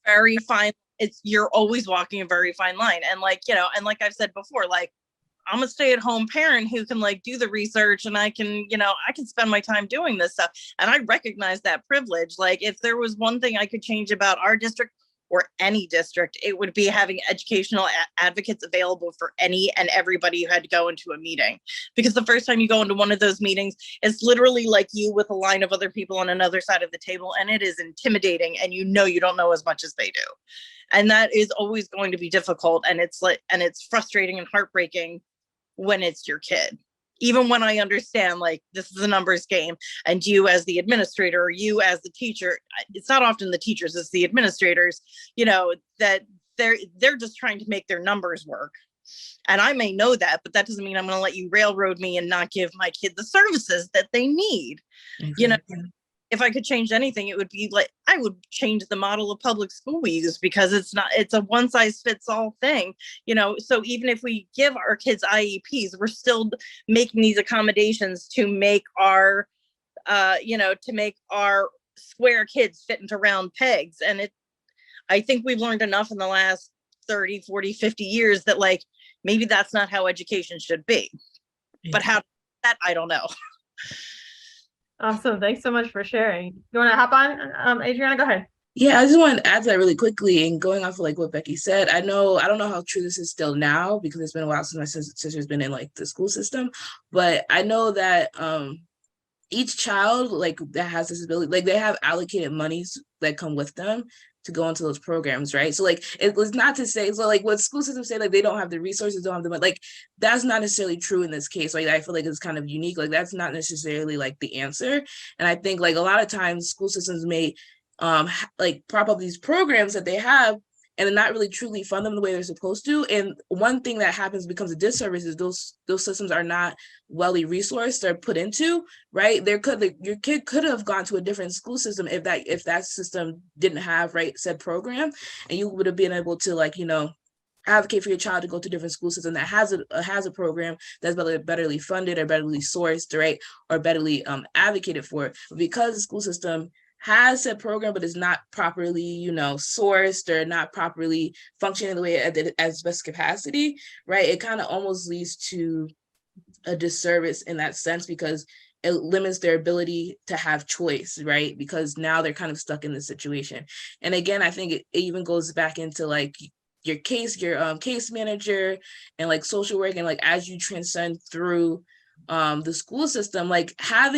Very fine. You're always walking a very fine line. And like I've said before, like, I'm a stay-at-home parent who can like do the research, and I can spend my time doing this stuff. And I recognize that privilege. Like, if there was one thing I could change about our district or any district, it would be having educational advocates available for any and everybody who had to go into a meeting. Because the first time you go into one of those meetings, it's literally like you with a line of other people on another side of the table, and it is intimidating, and you don't know as much as they do. And that is always going to be difficult. And it's frustrating and heartbreaking when it's your kid. Even when I understand, like, this is a numbers game, and you as the administrator or you as the teacher, it's not often the teachers, it's the administrators, that they're just trying to make their numbers work. And I may know that, but that doesn't mean I'm going to let you railroad me and not give my kid the services that they need. Exactly. If I could change anything, it would be like, I would change the model of public school we use, because it's a one size fits all thing, so even if we give our kids IEPs, we're still making these accommodations to make our square kids fit into round pegs. And I think we've learned enough in the last 30, 40, 50 years that like, maybe that's not how education should be. Yeah. But how that, I don't know. Awesome. Thanks so much for sharing. You want to hop on? Adriana, go ahead. Yeah, I just wanted to add to that really quickly, and going off of like what Becky said, I don't know how true this is still now, because it's been a while since my sister's been in like the school system, but I know that each child like that has disability, like they have allocated monies that come with them to go into those programs, right? So like, it was not to say, so like what school systems say, like they don't have the resources, don't have the money, like that's not necessarily true in this case. Like I feel like it's kind of unique, like that's not necessarily like the answer. And I think like a lot of times school systems may like prop up these programs that they have and then not really truly fund them the way they're supposed to. And one thing that happens becomes a disservice is those systems are not well resourced or put into, right? Your kid could have gone to a different school system if that system didn't have said program, and you would have been able to advocate for your child to go to a different school system that has a program that's betterly funded or betterly sourced, right? Or betterly advocated for. Because the school system has a program, but is not properly, sourced or not properly functioning the way as best capacity, right? It kind of almost leads to a disservice in that sense, because it limits their ability to have choice, right? Because now they're kind of stuck in this situation. And again, I think it even goes back into like your case manager and like social work, and like as you transcend through the school system, like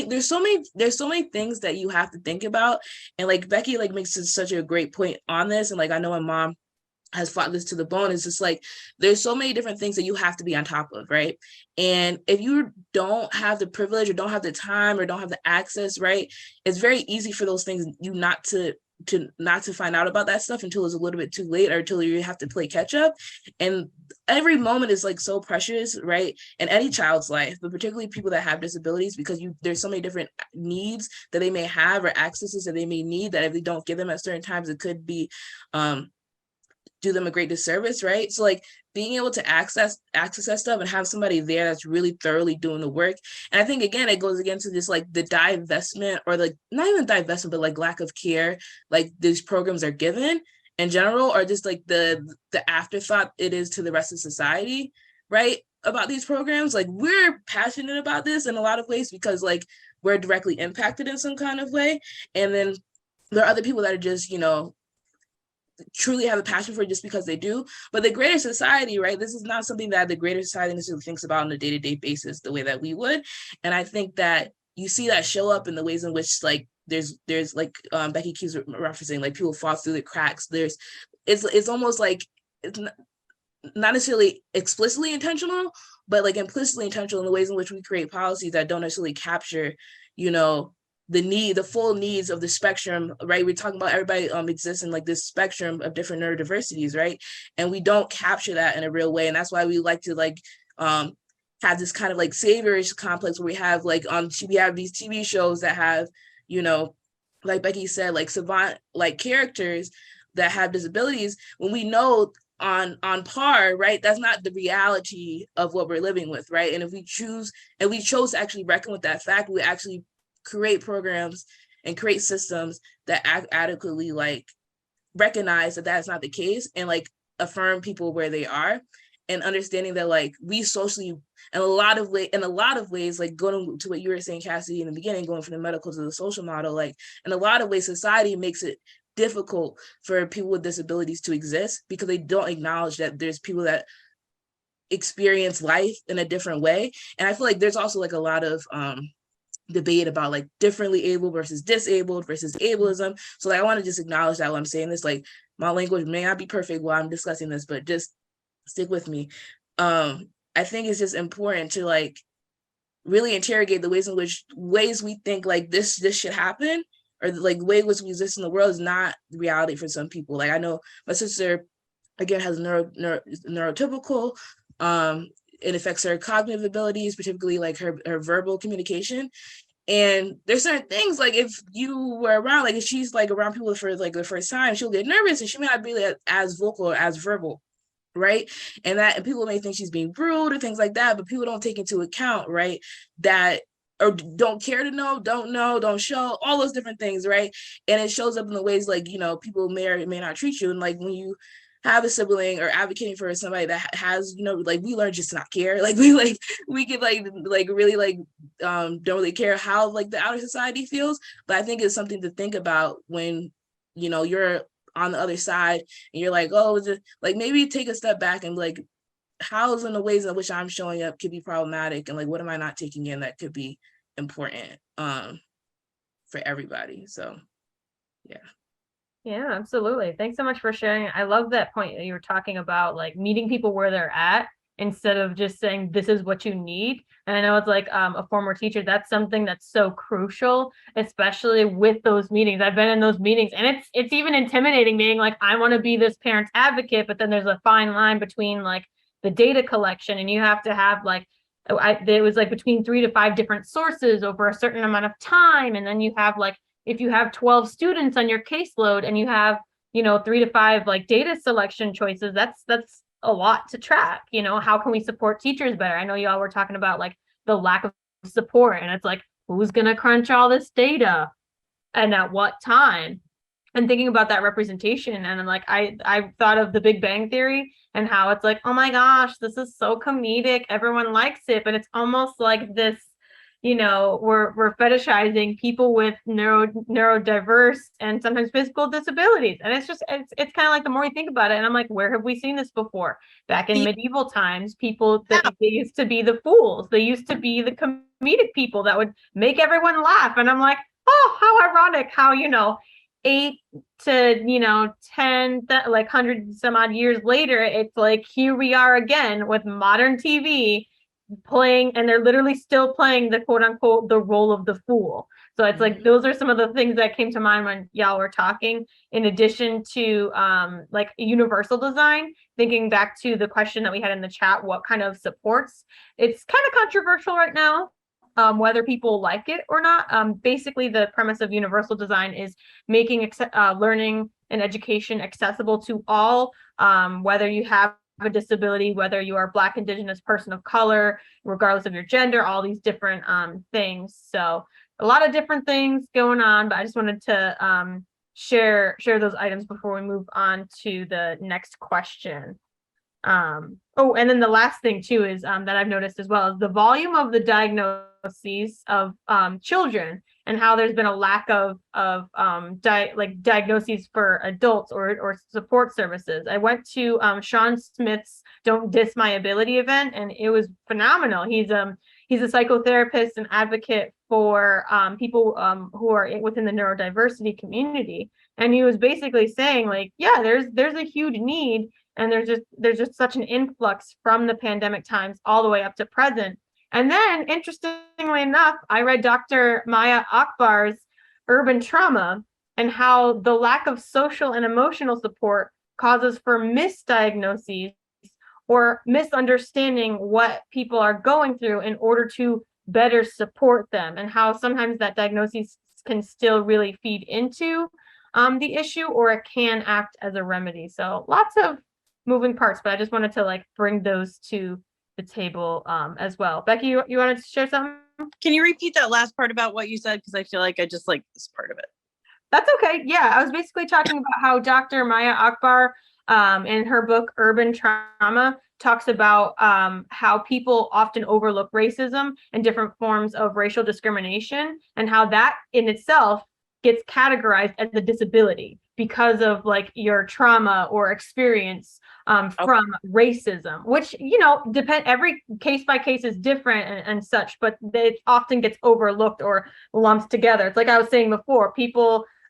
there's so many things that you have to think about. And like Becky makes such a great point on this, and like I know my mom has fought this to the bone. It's just like there's so many different things that you have to be on top of, right? And if you don't have the privilege or don't have the time or don't have the access, right, it's very easy for those things you not to find out about that stuff until it's a little bit too late, or until you have to play catch up. And every moment is like so precious, right, in any child's life, but particularly people that have disabilities, because there's so many different needs that they may have or accesses that they may need that if they don't give them at certain times, it could be do them a great disservice, right? So like being able to access that stuff and have somebody there that's really thoroughly doing the work. And I think again, it goes against this like the divestment, or like not even divestment, but like lack of care, like these programs are given in general, or just like the afterthought it is to the rest of society, right? About these programs. Like we're passionate about this in a lot of ways because like we're directly impacted in some kind of way. And then there are other people that are just, truly have a passion for it just because they do. But the greater society, right, this is not something that the greater society necessarily thinks about on a day-to-day basis the way that we would. And I think that you see that show up in the ways in which like there's like Becky keeps referencing, like people fall through the cracks. It's almost like it's not necessarily explicitly intentional, but like implicitly intentional in the ways in which we create policies that don't necessarily capture, the full needs of the spectrum, right? We're talking about everybody exists in like this spectrum of different neurodiversities, right? And we don't capture that in a real way. And that's why we like to like have this kind of like saviorish complex where we have like we have these TV shows that have, like Becky said, like savant like characters that have disabilities, when we know on par, right, that's not the reality of what we're living with, right? And if we chose to actually reckon with that fact, we actually create programs and create systems that adequately like recognize that that's not the case, and like affirm people where they are, and understanding that like we socially, in a lot of ways, like going to what you were saying, Cassie, in the beginning, going from the medical to the social model, like in a lot of ways society makes it difficult for people with disabilities to exist because they don't acknowledge that there's people that experience life in a different way. And I feel like there's also like a lot of debate about like differently able versus disabled versus ableism. So like I want to just acknowledge that while I'm saying this, like my language may not be perfect while I'm discussing this, but just stick with me. I think it's just important to like really interrogate the ways we think like this should happen, or like the way in which we exist in the world is not reality for some people. Like I know my sister, again, has neurotypical, it affects her cognitive abilities, particularly like her verbal communication. And there's certain things, like if you were around, like if she's like around people for like the first time, she'll get nervous and she may not be like, as vocal or as verbal, right? And people may think she's being rude or things like that, but people don't take into account, right, that, or don't care to know, don't show, all those different things, right? And it shows up in the ways like, people may or may not treat you. And like when you have a sibling or advocating for somebody that has, like we learn just to not care. Like we could like really like don't really care how like the outer society feels. But I think it's something to think about when, you're on the other side and you're like, oh, like maybe take a step back and like, how's in the ways in which I'm showing up could be problematic, and like what am I not taking in that could be important for everybody. So yeah, absolutely. Thanks so much for sharing. I love that point that you were talking about, like meeting people where they're at instead of just saying this is what you need. And I know it's like a former teacher, that's something that's so crucial, especially with those meetings. I've been in those meetings and it's even intimidating being like, I want to be this parent's advocate, but then there's a fine line between like the data collection, and you have to have like, it was like between 3 to 5 different sources over a certain amount of time. And then you have like, if you have 12 students on your caseload and you have, 3 to 5 like data selection choices, that's a lot to track. How can we support teachers better? I know y'all were talking about like the lack of support, and it's like, who's going to crunch all this data and at what time? And thinking about that representation, and I'm like, I thought of the Big Bang Theory and how it's like, oh my gosh, this is so comedic, everyone likes it, but it's almost like this, we're fetishizing people with neurodiverse and sometimes physical disabilities. And it's kind of like, the more you think about it, and I'm like, where have we seen this before? Back in medieval times, people that they used to be the fools, they used to be the comedic people that would make everyone laugh. And I'm like, oh, how ironic how 8 to 10 like 100 some odd years later, it's like here we are again with modern TV playing, and they're literally still playing the quote unquote the role of the fool. So it's like those are some of the things that came to mind when y'all were talking, in addition to like universal design, thinking back to the question that we had in the chat, what kind of supports. It's kind of controversial right now, whether people like it or not. Basically, the premise of universal design is making learning and education accessible to all, whether you have a disability, whether you are Black, Indigenous, person of color, regardless of your gender, all these different things. So a lot of different things going on, but I just wanted to share those items before we move on to the next question. Oh, and then the last thing too is that I've noticed as well is the volume of the diagnoses of children, and how there's been a lack of diagnoses for adults or support services. I went to Sean Smith's "Don't Diss My Ability" event, and it was phenomenal. He's he's a psychotherapist and advocate for people who are within the neurodiversity community. And he was basically saying, like, yeah, there's a huge need, and there's just such an influx from the pandemic times all the way up to present. And then, interestingly enough, I read Dr. Maya Akbar's Urban Trauma, and how the lack of social and emotional support causes for misdiagnoses or misunderstanding what people are going through in order to better support them, and how sometimes that diagnosis can still really feed into the issue, or it can act as a remedy. So lots of moving parts, but I just wanted to like bring those to the table as well. Becky, you wanted to share something? Can you repeat that last part about what you said? Because I feel like I just like this part of it. That's okay. Yeah, I was basically talking about how Dr. Maya Akbar, in her book Urban Trauma, talks about how people often overlook racism and different forms of racial discrimination, and how that in itself gets categorized as a disability because of like your trauma or experience from racism, which, you know, every case by case is different and such, but it often gets overlooked or lumped together. It's like I was saying before,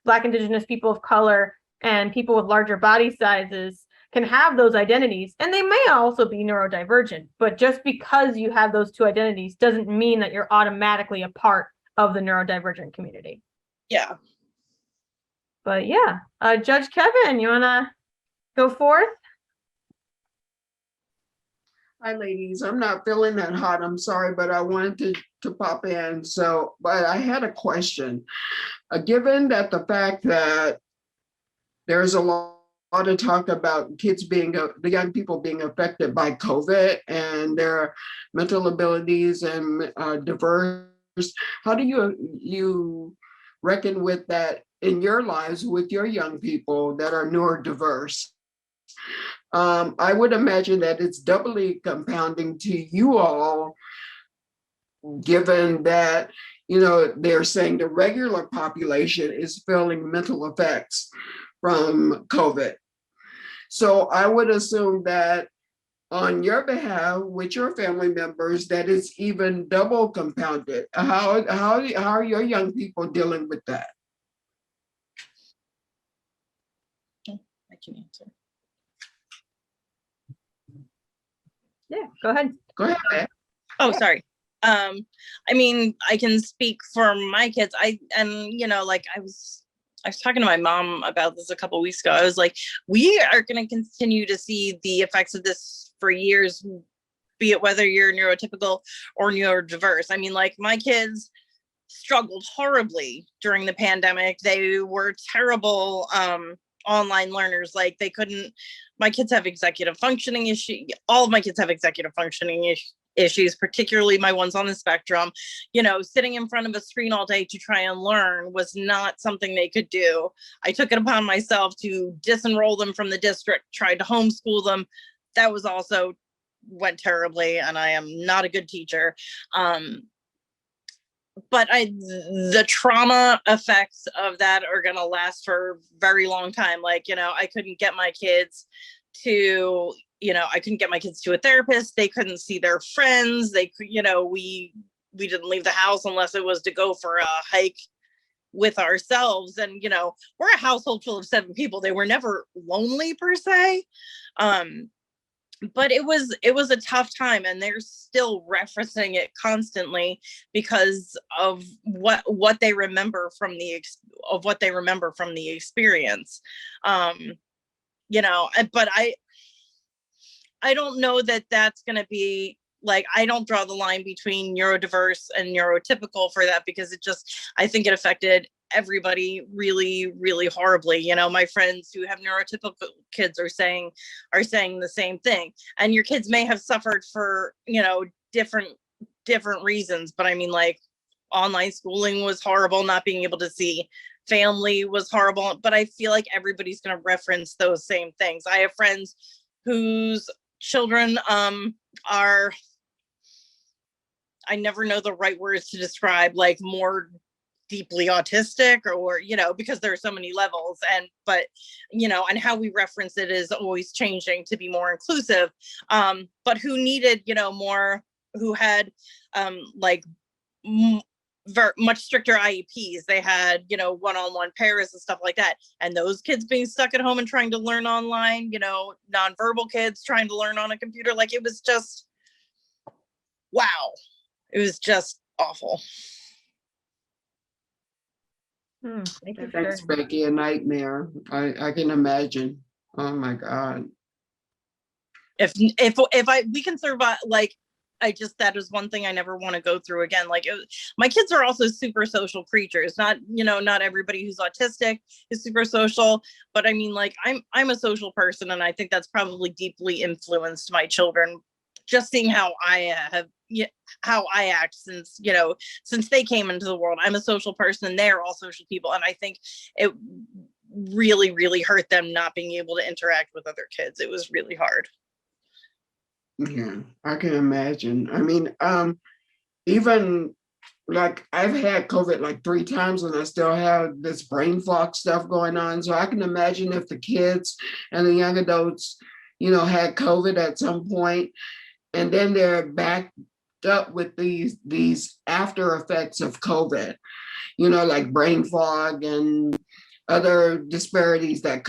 Black, Indigenous people of color, and people with larger body sizes can have those identities, and they may also be neurodivergent. But just because you have those two identities doesn't mean that you're automatically a part of the neurodivergent community. Yeah. But yeah, Judge Kevin, you want to go forth? Hi, ladies. I'm not feeling that hot. I'm sorry, but I wanted to pop in. So, but I had a question. Given that the fact that there's a lot of talk about kids the young people being affected by COVID and their mental abilities and diverse, how do you reckon with that in your lives with your young people that are neurodiverse? I would imagine that it's doubly compounding to you all, given that, you know, they're saying the regular population is feeling mental effects from COVID. So I would assume that on your behalf, with your family members, that it's even double compounded. How are your young people dealing with that? I can answer. Yeah, go ahead. Go ahead. Oh, Yeah. sorry. I mean, I can speak for my kids. You know, like I was talking to my mom about this a couple of weeks ago. I was like, we are going to continue to see the effects of this for years, be it whether you're neurotypical or neurodiverse. I mean, like my kids struggled horribly during the pandemic. They were terrible online learners. Like my kids have executive functioning issues. All of my kids have executive functioning issues, particularly my ones on the spectrum. You know, sitting in front of a screen all day to try and learn was not something they could do. I took it upon myself to disenroll them from the district, tried to homeschool them. That was also went terribly, and I am not a good teacher. But the trauma effects of that are going to last for a very long time. Like, you know, I couldn't get my kids to a therapist. They couldn't see their friends. They could, you know, we didn't leave the house unless it was to go for a hike with ourselves. And, you know, we're a household full of 7 people. They were never lonely per se. But it was a tough time, and they're still referencing it constantly because of what they remember from the experience. You know, but I don't know that that's going to be like, I don't draw the line between neurodiverse and neurotypical for that, because I think it affected everybody really, really horribly. You know, my friends who have neurotypical kids are saying the same thing. And your kids may have suffered for, you know, different reasons. But I mean, like, online schooling was horrible. Not being able to see family was horrible. But I feel like everybody's going to reference those same things. I have friends whose children are, I never know the right words to describe, like more deeply autistic, or, you know, because there are so many levels, but you know, and how we reference it is always changing to be more inclusive, but who needed, you know, more who had like very much stricter IEPs. They had, you know, one-on-one pairs and stuff like that. And those kids being stuck at home and trying to learn online, you know, nonverbal kids trying to learn on a computer. Like, it was just, wow. It was just awful. Thank you for Thanks, sharing. Becky, a nightmare. I can imagine. Oh my God. If we can survive, like, that is one thing I never want to go through again. Like, my kids are also super social creatures. Not, you know, not everybody who's autistic is super social, but I mean, like, I'm a social person, and I think that's probably deeply influenced my children. Just seeing how I how I act since, you know, since they came into the world. I'm a social person, and they're all social people, and I think it really, really hurt them not being able to interact with other kids. It was really hard. Yeah, I can imagine. I mean, even like I've had COVID like 3 times and I still have this brain fog stuff going on. So I can imagine if the kids and the young adults, you know, had COVID at some point, and then they're backed up with these after effects of COVID, you know, like brain fog and other disparities that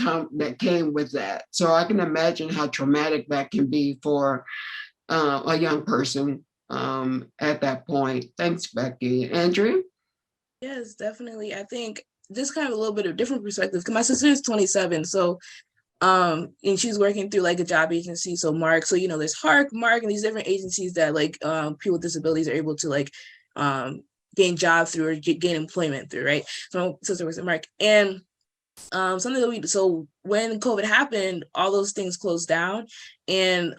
came with that. So I can imagine how traumatic that can be for a young person at that point. Thanks, Becky. Andrew? Yes, definitely. I think just kind of a little bit of different perspective, because my sister is 27, so and she's working through like a job agency, so Mark, so you know, there's Mark, and these different agencies that like people with disabilities are able to like gain jobs through or gain employment through, right? So my sister was at Mark, and something that so when COVID happened, all those things closed down, and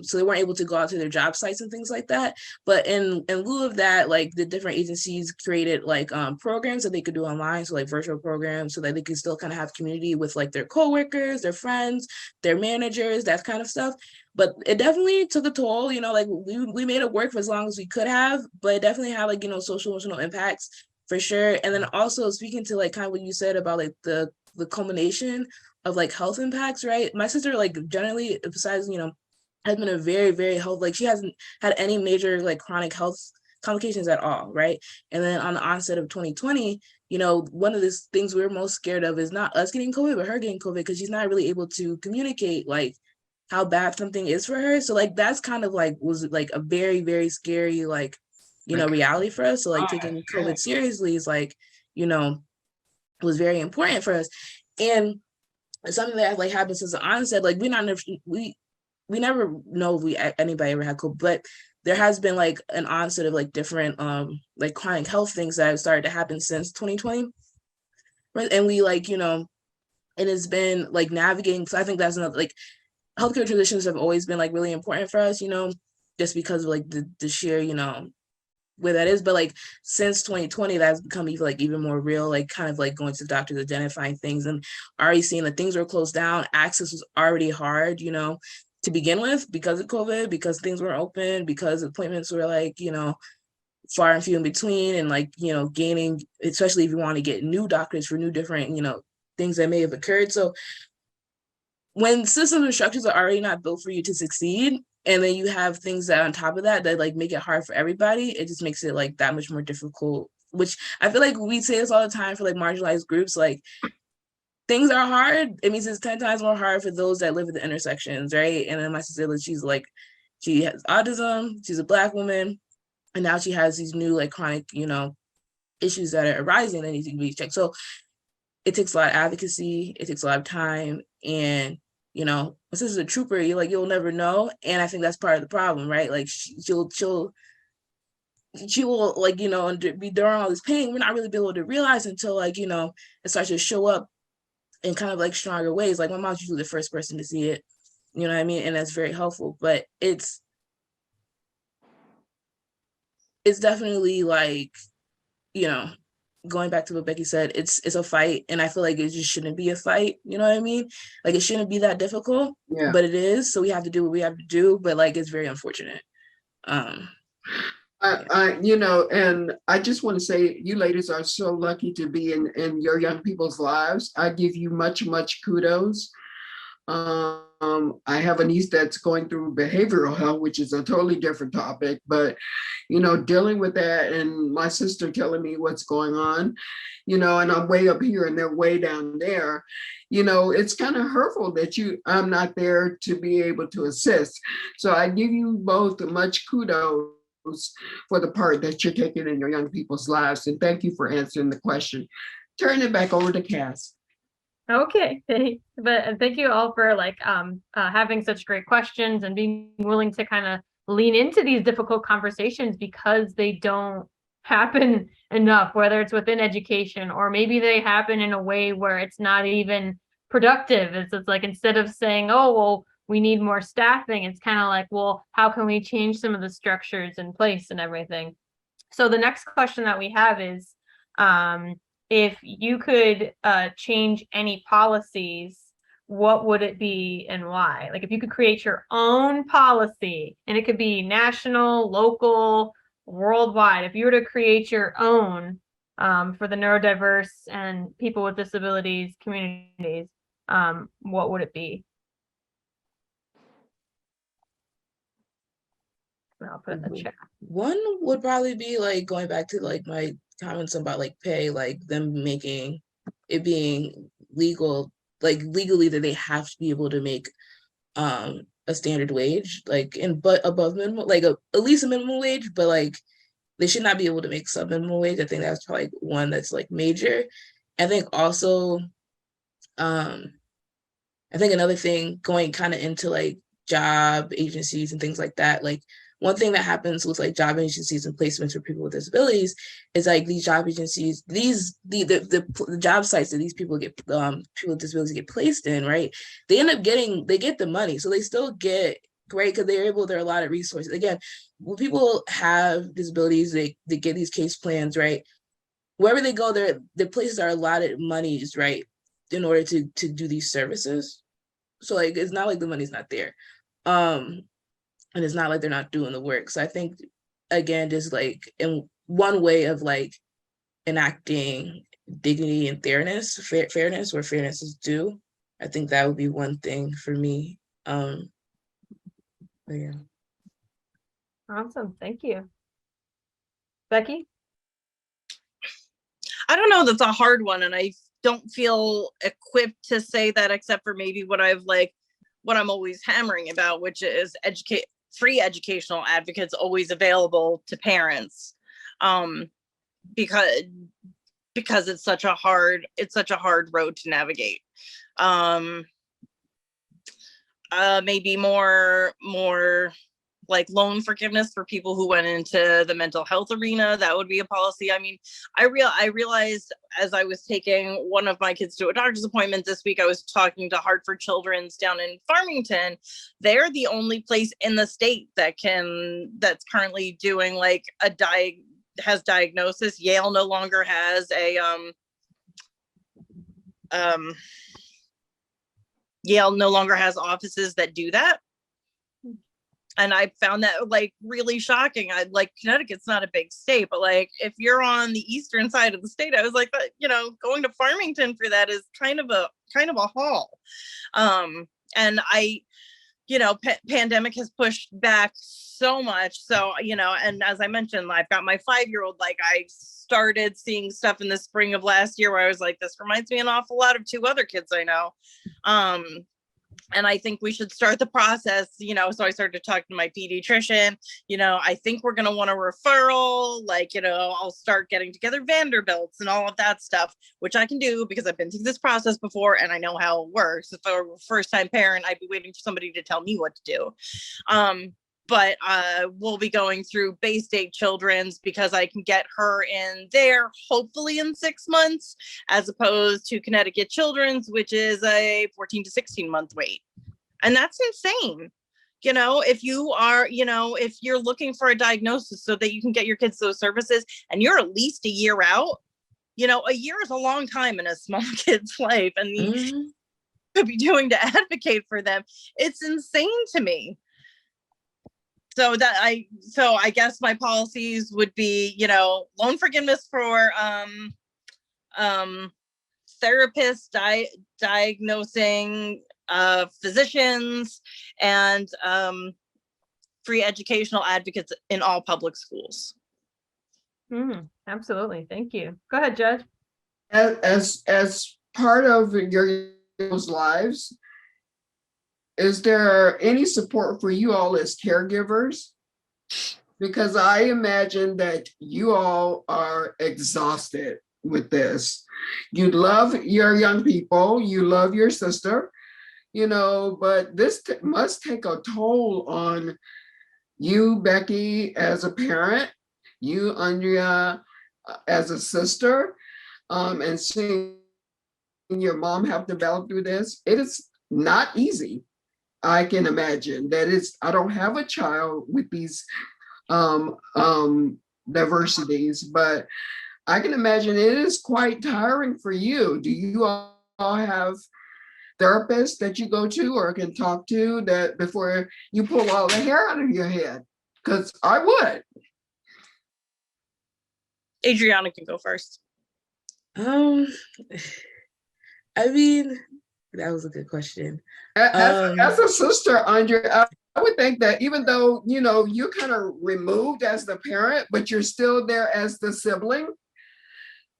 so they weren't able to go out to their job sites and things like that. But in lieu of that, like the different agencies created like programs that they could do online, so like virtual programs, so that they could still kind of have community with like their coworkers, their friends, their managers, that kind of stuff. But it definitely took a toll, you know, like we made it work for as long as we could have, but it definitely had like, you know, social emotional impacts for sure. And then also speaking to like kind of what you said about like the culmination of like health impacts, right? My sister, like generally, besides, you know, has been a very, very health, like she hasn't had any major like chronic health complications at all, right? And then on the onset of 2020, you know, one of the things we're most scared of is not us getting COVID, but her getting COVID, because she's not really able to communicate like how bad something is for her. So like that's kind of like was like a very, very scary like, you know, reality for us. So like taking COVID seriously is like, you know, was very important for us. And something that like happened since the onset, like we never know if anybody ever had COVID, but there has been like an onset of like different like chronic health things that have started to happen since 2020. And we like, you know, it has been like navigating. So I think that's another, like healthcare transitions have always been like really important for us, you know, just because of like the sheer, you know, where that is. But like since 2020, that's become even more real, like kind of like going to the doctors, identifying things, and already seeing that things were closed down. Access was already hard, you know, to begin with, because of COVID, because things weren't open, because appointments were like, you know, far and few in between, and like, you know, gaining, especially if you want to get new doctors for new different, you know, things that may have occurred. So when systems and structures are already not built for you to succeed, and then you have things that on top of that like make it hard for everybody, it just makes it like that much more difficult, which I feel like we say this all the time for like marginalized groups, like things are hard. It means it's 10 times more hard for those that live at the intersections, right? And then my sister, she's like, she has autism, she's a Black woman, and now she has these new like chronic, you know, issues that are arising that need to be checked. So it takes a lot of advocacy, it takes a lot of time, and you know, this is a trooper, you'll never know. And I think that's part of the problem, right? Like she will like, you know, be during all this pain, we're not really be able to realize until like, you know, it starts to show up in kind of like stronger ways. Like my mom's usually the first person to see it, you know what I mean? And that's very helpful, but it's definitely like, you know, going back to what Becky said, it's a fight, and I feel like it just shouldn't be a fight. You know what I mean? Like it shouldn't be that difficult, but it is. So we have to do what we have to do. But like it's very unfortunate. You know, and I just want to say, you ladies are so lucky to be in your young people's lives. I give you much kudos. I have a niece that's going through behavioral health, which is a totally different topic, but dealing with that and my sister telling me what's going on, and I'm way up here and they're way down there, it's kind of hurtful that I'm not there to be able to assist. So I give you both much kudos for the part that you're taking in your young people's lives. And thank you for answering the question. Turn it back over to Cass. Okay, thanks. But thank you all for having such great questions and being willing to kind of lean into these difficult conversations because they don't happen enough, whether it's within education or maybe they happen in a way where it's not even productive. It's like instead of saying, oh, well, we need more staffing, it's kind of like, well, how can we change some of the structures in place and everything? So the next question that we have is, if you could change any policies, what would it be and why? Like if you could create your own policy, and it could be national, local, worldwide, if you were to create your own for the neurodiverse and people with disabilities communities, what would it be? I'll put it in the chat. One would probably be like going back to like my comments about like pay, like them making it being legal, like legally that they have to be able to make a standard wage, like but above minimum, like at least a minimum wage, but like they should not be able to make sub minimum wage. I think that's probably one that's like major. I think also I think another thing going kind of into like job agencies and things like that, like one thing that happens with like job agencies and placements for people with disabilities is like these job agencies, the job sites that these people get people with disabilities get placed in, right? They end up they get the money, so they still get great because there are a lot of resources. Again, when people have disabilities, they get these case plans, right? Wherever they go, the places are allotted monies, right, in order to do these services. So like it's not like the money's not there. And it's not like they're not doing the work. So I think, again, just like in one way of like enacting dignity and fairness where fairness is due, I think that would be one thing for me. Yeah. Awesome, thank you. Becky? I don't know, that's a hard one, and I don't feel equipped to say that except for maybe what I'm always hammering about, which is free educational advocates always available to parents, because it's such a hard road to navigate. Maybe more like loan forgiveness for people who went into the mental health arena. That would be a policy. I mean, I realized as I was taking one of my kids to a doctor's appointment this week, I was talking to Hartford Children's down in Farmington. They're the only place in the state that's currently doing like has diagnosis. Yale no longer has Yale no longer has offices that do that. And I found that like really shocking. Connecticut's not a big state, but like if you're on the eastern side of the state, I was like, going to Farmington for that is kind of a haul. And pandemic has pushed back so much. So, and as I mentioned, I've got my 5-year-old, like I started seeing stuff in the spring of last year where I was like, this reminds me an awful lot of 2 other kids I know. And I think we should start the process, so I started talking to my pediatrician, I think we're going to want a referral, I'll start getting together Vanderbilts and all of that stuff, which I can do because I've been through this process before and I know how it works. If I were a first-time parent, I'd be waiting for somebody to tell me what to do. But we'll be going through Bay State Children's because I can get her in there hopefully in 6 months, as opposed to Connecticut Children's, which is a 14 to 16 month wait. And that's insane. If you're looking for a diagnosis so that you can get your kids those services and you're at least a year out, a year is a long time in a small kid's life, and you could be doing to advocate for them. It's insane to me. So I guess my policies would be, loan forgiveness for therapists diagnosing physicians, and free educational advocates in all public schools. Absolutely. Thank you. Go ahead, Judge. As part of your lives, is there any support for you all as caregivers? Because I imagine that you all are exhausted with this. You love your young people, you love your sister, you know, but this must take a toll on you, Becky, as a parent, you, Andrea, as a sister, and seeing your mom have developed through this. It is not easy. I can imagine that I don't have a child with these diversities, but I can imagine it is quite tiring for you. Do you all have therapists that you go to or can talk to that before you pull all the hair out of your head? Because I would. Adriana can go first. I mean, that was a good question. As a sister, Andrea, I would think that even though, you know, you're kind of removed as the parent, but you're still there as the sibling.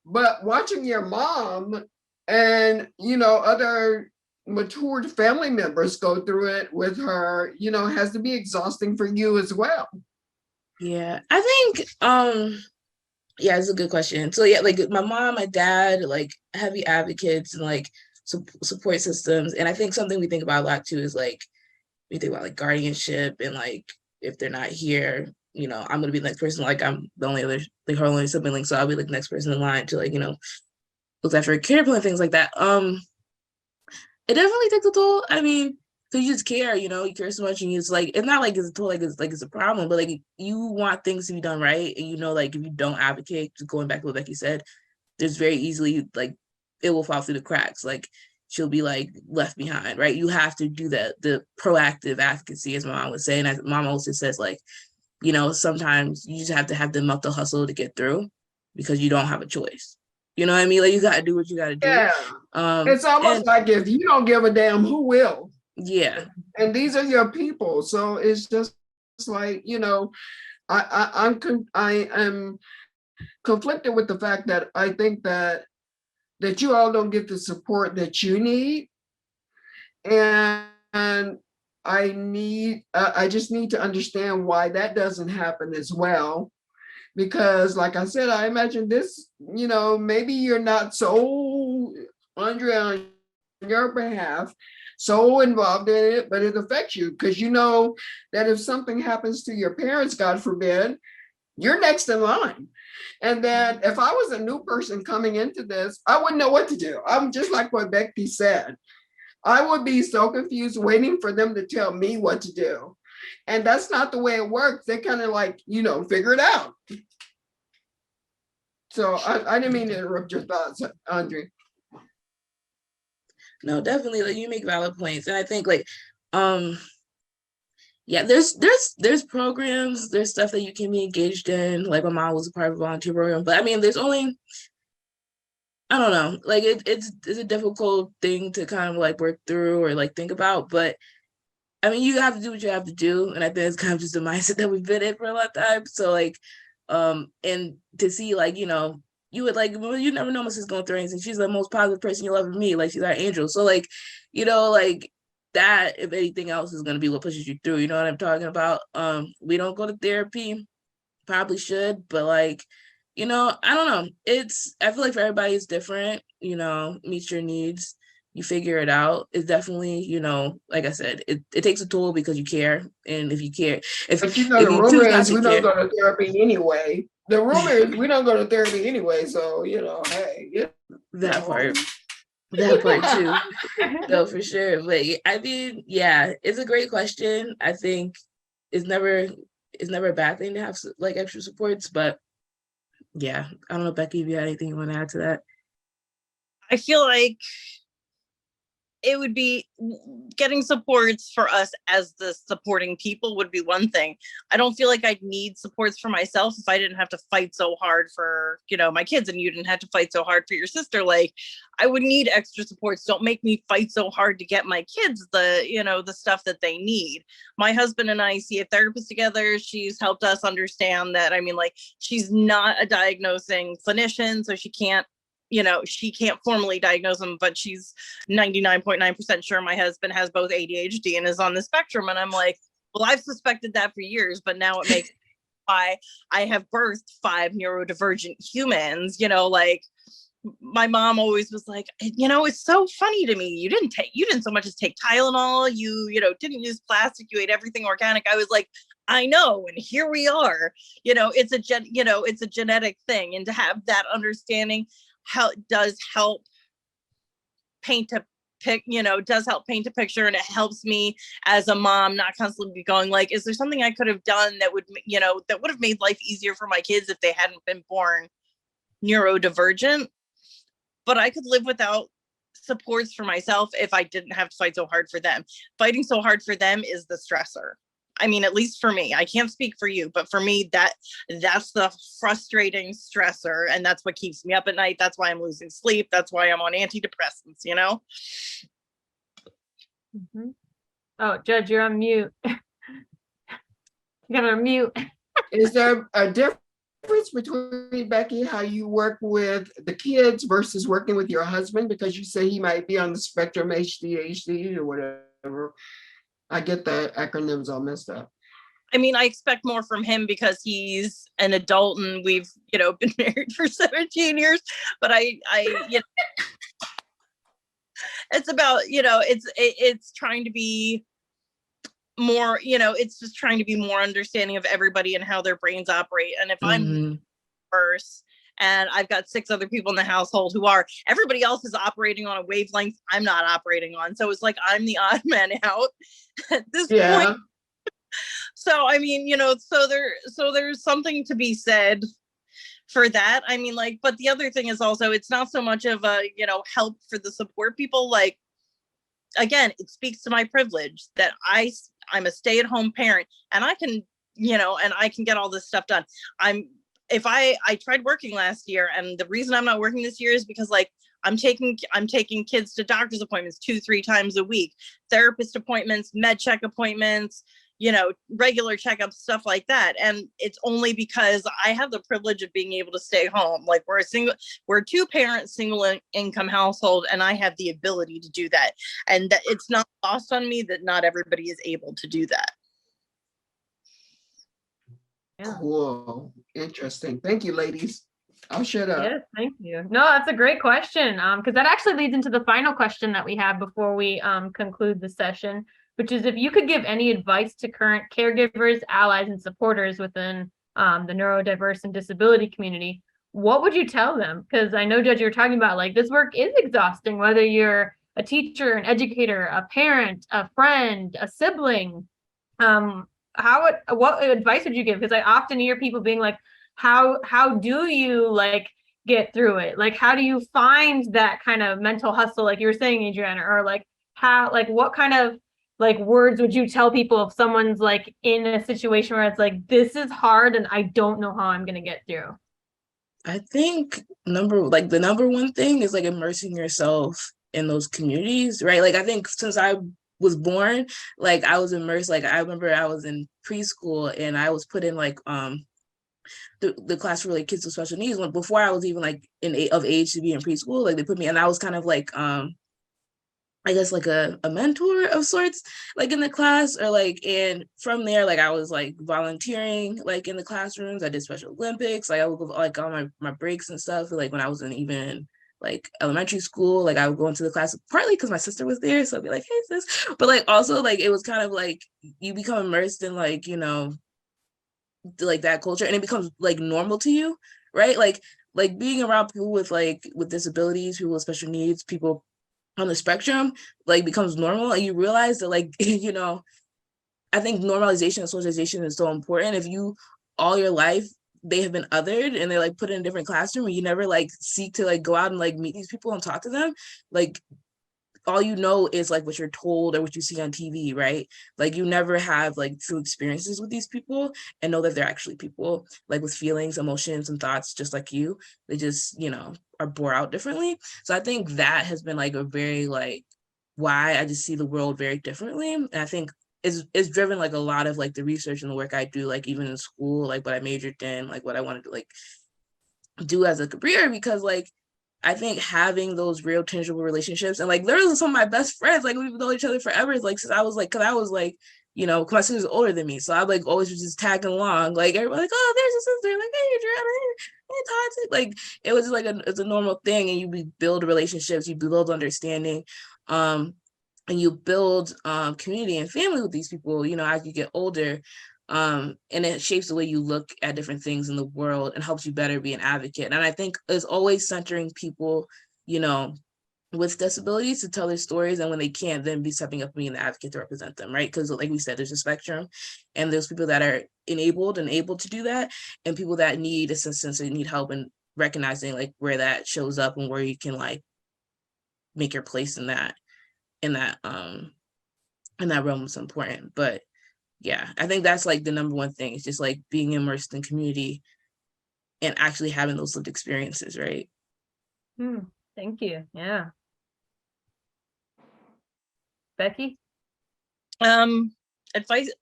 But watching your mom and, you know, other matured family members go through it with her, you know, has to be exhausting for you as well. Yeah, I think, yeah, it's a good question. So yeah, like my mom, my dad, like heavy advocates and like support systems. And I think something we think about a lot too is like, we think about like guardianship and like, if they're not here, you know, I'm gonna be the next person. Like I'm the only other, like her only sibling, so I'll be like the next person in line to like, you know, look after a care plan, things like that. It definitely takes a toll. I mean, because you just care, you know, you care so much, and it's like, it's not like it's a toll, like it's a problem, but like you want things to be done right, and you know, like if you don't advocate, just going back to what Becky said, there's very easily like it will fall through the cracks. Like she'll be like left behind, right? You have to do that, the proactive advocacy, as my mom would say, and as mom also says, like, you know, sometimes you just have to have the mental hustle to get through because you don't have a choice. You know what I mean? Like you got to do what you got to do. Yeah. It's almost like if you don't give a damn, who will? Yeah. And these are your people. So it's just like, you know, I am conflicted with the fact that I think that you all don't get the support that you need. And I just need to understand why that doesn't happen as well. Because like I said, I imagine this, you know, maybe you're not so, Andrea, on your behalf, so involved in it, but it affects you because you know that if something happens to your parents, God forbid, you're next in line. And then if I was a new person coming into this, I wouldn't know what to do. I'm just like what Becky said. I would be so confused waiting for them to tell me what to do. And that's not the way it works. They kind of like, you know, figure it out. So I didn't mean to interrupt your thoughts, Andre. No, definitely, like you make valid points. And I think like, yeah, there's programs, there's stuff that you can be engaged in. Like my mom was a part of a volunteer program, but I mean, there's only, I don't know, like it's a difficult thing to kind of like work through or like think about, but I mean, you have to do what you have to do. And I think it's kind of just a mindset that we've been in for a long time. So like, and to see like, you know, you would like, well, you never know what she's going through anything. She's the most positive person you'll ever meet. Like she's our angel. So like, you know, like that, if anything else is going to be what pushes you through, you know what I'm talking about? We don't go to therapy, probably should, but like, you know, I don't know. I feel like for everybody it's different, you know, meet your needs, you figure it out. It's definitely, you know, like I said, it takes a toll because you care. And if you care, but you know, the rumor is we don't go to therapy anyway. The rumor is we don't go to therapy anyway. So, you know, hey, yeah. That part too. No, for sure. But I mean, yeah, it's a great question. I think it's never a bad thing to have like extra supports, but yeah, I don't know, Becky, if you had anything you want to add to that. I feel like it would be getting supports for us as the supporting people would be one thing. I don't feel like I'd need supports for myself if I didn't have to fight so hard for, you know, my kids, and you didn't have to fight so hard for your sister. Like, I would need extra supports. Don't make me fight so hard to get my kids the, you know, the stuff that they need. My husband and I see a therapist together. She's helped us understand that, I mean, like, she's not a diagnosing clinician, so she can't formally diagnose them, but she's 99.9% sure my husband has both ADHD and is on the spectrum. And I'm like, well, I've suspected that for years, but now it makes why I have birthed 5 neurodivergent humans. You know, like, my mom always was like, you know, it's so funny to me. You didn't so much as take Tylenol. You know, didn't use plastic. You ate everything organic. I was like, I know. And here we are. You know, it's a genetic thing. And to have that understanding does help paint a picture, and it helps me as a mom not constantly be going like, is there something I could have done that would have made life easier for my kids if they hadn't been born neurodivergent? But I could live without supports for myself if I didn't have to fight so hard for them. Fighting so hard for them is the stressor. I mean, at least for me, I can't speak for you, but for me, that's the frustrating stressor. And that's what keeps me up at night. That's why I'm losing sleep. That's why I'm on antidepressants, you know? Mm-hmm. Oh, Judge, you're on mute. You're gonna mute. Is there a difference between, Becky, how you work with the kids versus working with your husband? Because you say he might be on the spectrum, ADHD or whatever. I get the acronyms all messed up. I mean, I expect more from him because he's an adult and we've, you know, been married for 17 years. But I you know, it's about, you know, it's trying to be more, you know, it's just trying to be more understanding of everybody and how their brains operate. And if I'm first, and I've got 6 other people in the household who are, everybody else is operating on a wavelength I'm not operating on. So it's like I'm the odd man out at this point. So I mean, you know, so there's something to be said for that. I mean, like, but the other thing is also, it's not so much of a, you know, help for the support people. Like, again, it speaks to my privilege that I'm a stay-at-home parent, and I can, you know, and I can get all this stuff done. I tried working last year, and the reason I'm not working this year is because, like, I'm taking kids to doctor's appointments 2-3 times a week, therapist appointments, med check appointments, you know, regular checkups, stuff like that. And it's only because I have the privilege of being able to stay home. Like, we're a 2-parent single income household, and I have the ability to do that. And that it's not lost on me that not everybody is able to do that. Yeah. Cool. Interesting. Thank you, ladies. I'll shut up. Yes, thank you. No, that's a great question. Because that actually leads into the final question that we have before we conclude the session, which is, if you could give any advice to current caregivers, allies, and supporters within the neurodiverse and disability community, what would you tell them? Because I know, Judge, you're talking about, like, this work is exhausting, whether you're a teacher, an educator, a parent, a friend, a sibling. What advice would you give? Because I often hear people being like, how do you, like, get through it? Like, how do you find that kind of mental hustle, like you were saying, Adriana, or like what kind of, like, words would you tell people if someone's, like, in a situation where it's like, this is hard and I don't know how I'm gonna get through? I think the number one thing is, like, immersing yourself in those communities, right? Like, I think since I was born, like, I was immersed. Like, I remember I was in preschool and I was put in, like, the class for, like, kids with special needs, before I was even, like, of age to be in preschool. Like, they put me, and I was kind of like I guess, like, a mentor of sorts, like, in the class, or like, and from there, like, I was, like, volunteering, like, in the classrooms. I did Special Olympics. Like, I would go, like, on my breaks and stuff. Like, when I was in even, like, elementary school, like, I would go into the class, partly because my sister was there, so I'd be like, hey, sis. But, like, also, like, it was kind of like you become immersed in, like, you know, like, that culture, and it becomes, like, normal to you, right? Like being around people with disabilities, people with special needs, people on the spectrum, like, becomes normal, and you realize that, like, you know, I think normalization and socialization is so important. If you, all your life, they have been othered and they're, like, put in a different classroom, and you never, like, seek to, like, go out and, like, meet these people and talk to them, like, all you know is like what you're told or what you see on TV, right? Like you never have like true experiences with these people and know that they're actually people like with feelings, emotions, and thoughts just like you. They just, you know, are bore out differently. So I think that has been like a very like why I just see the world very differently. And I think is driven like a lot of like the research and the work I do, like even in school, like what I majored in, like what I wanted to like do as a career, because like I think having those real tangible relationships and like literally some of my best friends, like we've known each other forever, like since I was like, cause I was like, you know, cause my sister's older than me. So I like always was just tagging along. Like everybody like, oh, there's a sister, like, hey, Adriana, hey, Toxic. Like it was just like it's a normal thing. And you build relationships, you build understanding. And you build community and family with these people, you know, as you get older. And it shapes the way you look at different things in the world and helps you better be an advocate. And I think it's always centering people, you know, with disabilities to tell their stories, and when they can't, then be stepping up and being the advocate to represent them, right? Because like we said, there's a spectrum, and there's people that are enabled and able to do that, and people that need assistance and need help, and recognizing like where that shows up and where you can like make your place in that realm is important. But yeah, I think that's like the number one thing. It's just like being immersed in community and actually having those lived experiences, right? Thank you. Yeah. Becky? Advice.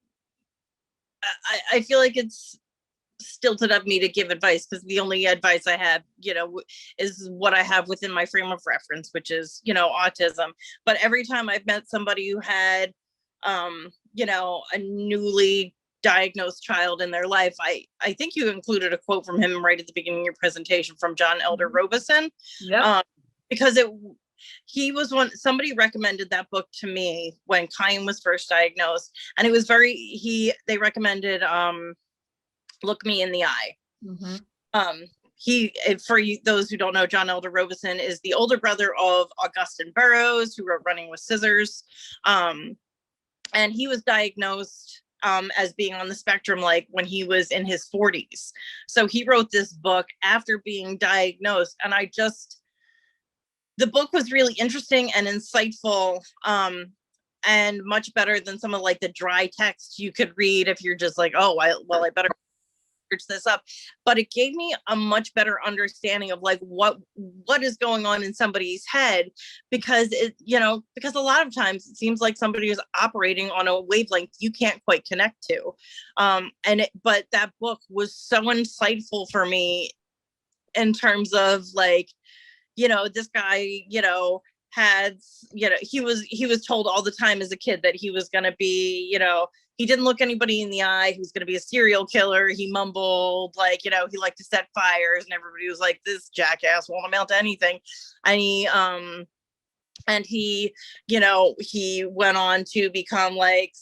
I feel like it's stilted of me to give advice because the only advice I have, you know, is what I have within my frame of reference, which is, you know, autism. But every time I've met somebody who had, you know, a newly diagnosed child in their life, I think you included a quote from him right at the beginning of your presentation from John Elder Robison. Yeah. Because he was somebody recommended that book to me when Kyan was first diagnosed, and it was they recommended Look Me in the Eye. Those who don't know, John Elder Robison is the older brother of Augustine Burroughs, who wrote Running with Scissors. And he was diagnosed as being on the spectrum like when he was in his 40s. So he wrote this book after being diagnosed, and the book was really interesting and insightful, and much better than some of like the dry text you could read if you're just like, oh, I better search this up. But it gave me a much better understanding of like what is going on in somebody's head, because because a lot of times it seems like somebody is operating on a wavelength you can't quite connect to. But that book was so insightful for me in terms of like, you know, this guy, you know, he was told all the time as a kid that he was going to be, you know, he didn't look anybody in the eye. He was going to be a serial killer. He mumbled, like, you know, he liked to set fires, and everybody was like, this jackass won't amount to anything. And he, you know, he went on to become like,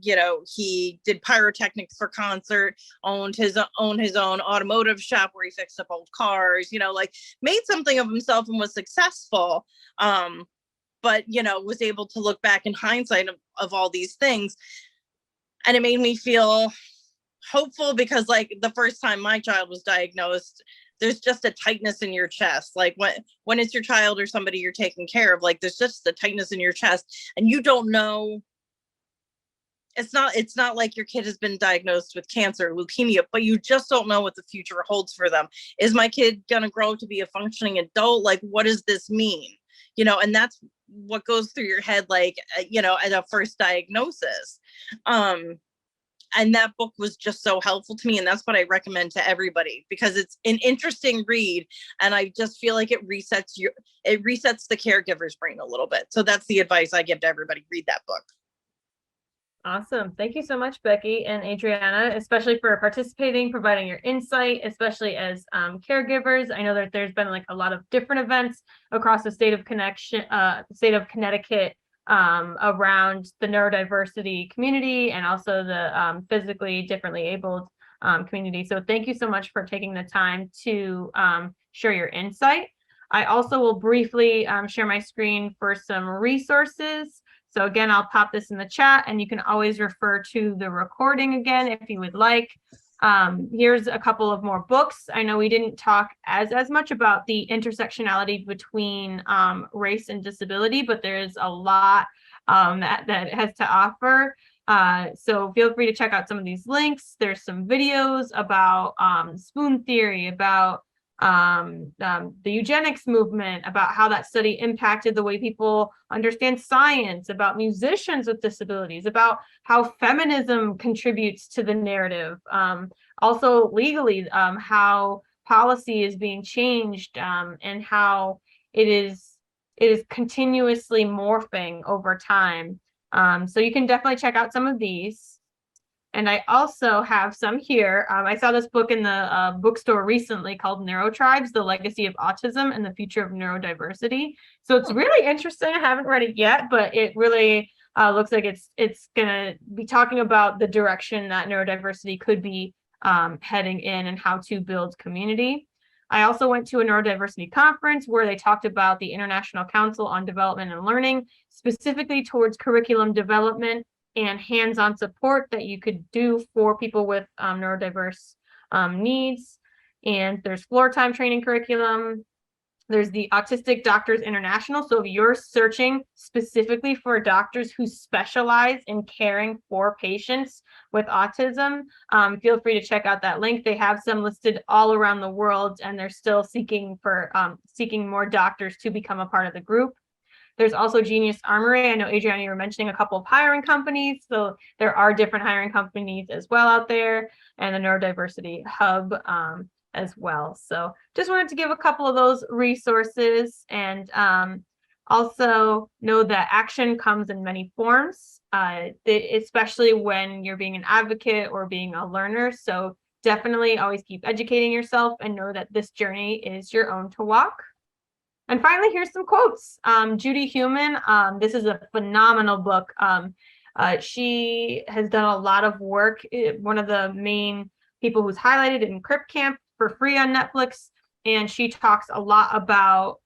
you know, he did pyrotechnics for concert, owned his own automotive shop where he fixed up old cars, you know, like made something of himself and was successful. But, you know, was able to look back in hindsight of all these things. And it made me feel hopeful, because like the first time my child was diagnosed, there's just a tightness in your chest. Like when it's your child or somebody you're taking care of, like there's just a tightness in your chest, and you don't know. It's not like your kid has been diagnosed with cancer, leukemia, but you just don't know what the future holds for them. Is my kid going to grow to be a functioning adult? Like, what does this mean? You know, and that's what goes through your head, like, you know, at a first diagnosis. And that book was just so helpful to me. And that's what I recommend to everybody, because it's an interesting read. And I just feel like it resets the caregiver's brain a little bit. So that's the advice I give to everybody. Read that book. Awesome. Thank you so much, Becky and Adriana, especially for participating, providing your insight, especially as caregivers. I know that there's been like a lot of different events across the state of Connecticut around the neurodiversity community, and also the physically differently abled community. So thank you so much for taking the time to share your insight. I also will briefly share my screen for some resources. So again, I'll pop this in the chat, and you can always refer to the recording again if you would like. Here's a couple of more books. I know we didn't talk as much about the intersectionality between race and disability, but there's a lot that it has to offer. So feel free to check out some of these links. There's some videos about spoon theory, about the eugenics movement, about how that study impacted the way people understand science, about musicians with disabilities, about how feminism contributes to the narrative. Also legally, how policy is being changed, and how it is continuously morphing over time. So you can definitely check out some of these. And I also have some here. I saw this book in the bookstore recently called Neurotribes, The Legacy of Autism and the Future of Neurodiversity. So it's really interesting. I haven't read it yet, but it really looks like it's going to be talking about the direction that neurodiversity could be heading in and how to build community. I also went to a neurodiversity conference where they talked about the International Council on Development and Learning, specifically towards curriculum development and hands-on support that you could do for people with neurodiverse needs. And there's floor time training curriculum. There's the Autistic Doctors International. So if you're searching specifically for doctors who specialize in caring for patients with autism, feel free to check out that link. They have some listed all around the world, and they're still seeking more doctors to become a part of the group. There's also Genius Armory. I know, Adriana, you were mentioning a couple of hiring companies. So there are different hiring companies as well out there, and the Neurodiversity Hub as well. So just wanted to give a couple of those resources, and also know that action comes in many forms, especially when you're being an advocate or being a learner. So definitely always keep educating yourself and know that this journey is your own to walk. And finally, here's some quotes. Judy Heumann, this is a phenomenal book. She has done a lot of work. One of the main people who's highlighted in Crip Camp for free on Netflix. And she talks a lot about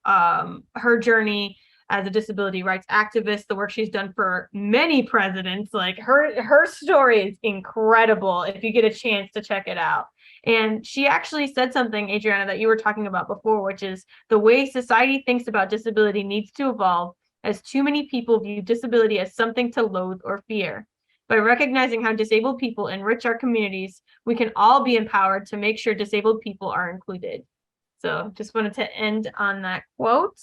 her journey as a disability rights activist, the work she's done for many presidents. Like her story is incredible if you get a chance to check it out. And she actually said something, Adriana, that you were talking about before, which is the way society thinks about disability needs to evolve, as too many people view disability as something to loathe or fear. By recognizing how disabled people enrich our communities, we can all be empowered to make sure disabled people are included. So just wanted to end on that quote.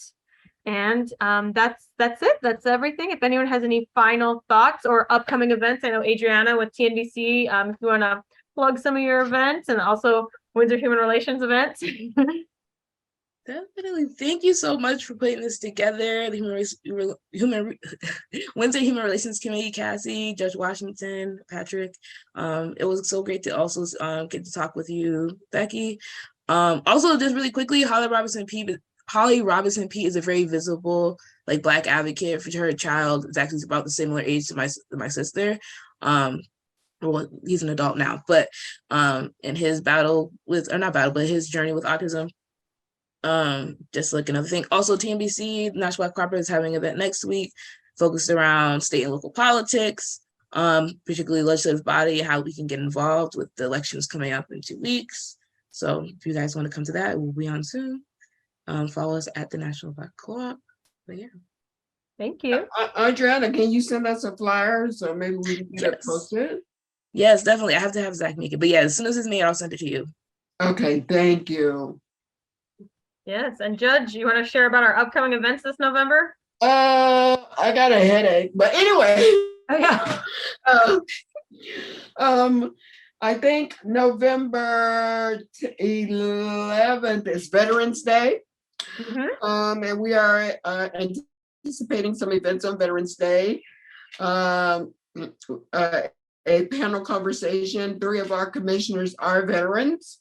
And that's it. That's everything. If anyone has any final thoughts or upcoming events, I know Adriana with TNBC, if you want to plug some of your events, and also Windsor Human Relations events. Definitely. Thank you so much for putting this together. The Windsor Human Relations Committee, Cassie, Judge Washington, Patrick. It was so great to also get to talk with you, Becky. Also, just really quickly, Holly Robinson Peete is a very visible, like, Black advocate for her child. It's actually about the similar age to my sister. Well, he's an adult now, but in his his journey with autism. Just like another thing. Also, TNBC, National Black Cooperative, is having an event next week focused around state and local politics, particularly legislative body, how we can get involved with the elections coming up in 2 weeks. So if you guys want to come to that, we'll be on soon. Follow us at the National Black Co-op. But yeah. Thank you. Adriana, can you send us a flyer so maybe we can get it posted? Yes, definitely. I have to have Zach make it. But yeah, as soon as it's made, I'll send it to you. Okay, thank you. Yes, and Judge, you want to share about our upcoming events this November? I got a headache, but anyway. Oh, yeah. I think November 11th is Veterans Day. Mm-hmm. And we are anticipating some events on Veterans Day. A panel conversation. 3 of our commissioners are veterans,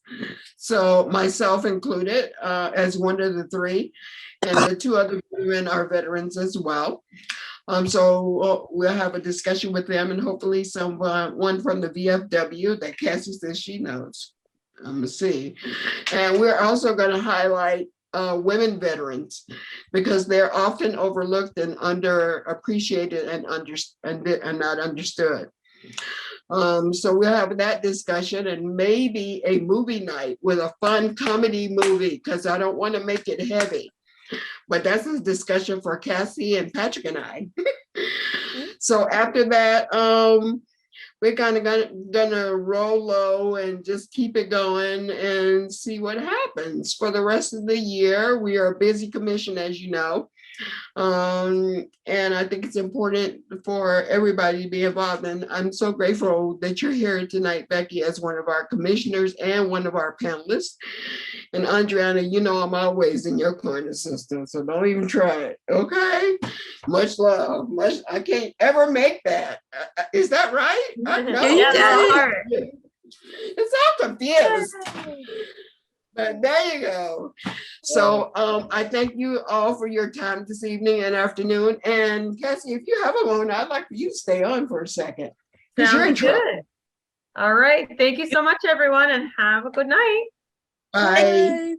so myself included, as one of the 3, and the 2 other women are veterans as well. So we'll have a discussion with them, and hopefully one from the VFW that Cassie says she knows. I'm gonna see. And we're also going to highlight women veterans, because they're often overlooked and underappreciated and not understood. So we'll have that discussion and maybe a movie night with a fun comedy movie, because I don't want to make it heavy. But that's a discussion for Cassie and Patrick and I. So after that, we're kind of gonna roll low and just keep it going and see what happens for the rest of the year. We are a busy commission, as you know. And I think it's important for everybody to be involved. And I'm so grateful that you're here tonight, Becky, as one of our commissioners and one of our panelists. And Andriana, you know I'm always in your corner, sister, so don't even try it, okay? Much love. I can't ever make that. Is that right? No. Yeah, that's hard. It's all confused. But there you go. So I thank you all for your time this evening and afternoon. And Cassie, if you have a moment, I'd like for you to stay on for a second. Because you're in Sounds trouble. good. All right. Thank you so much, everyone, and have a good night. Bye. Bye.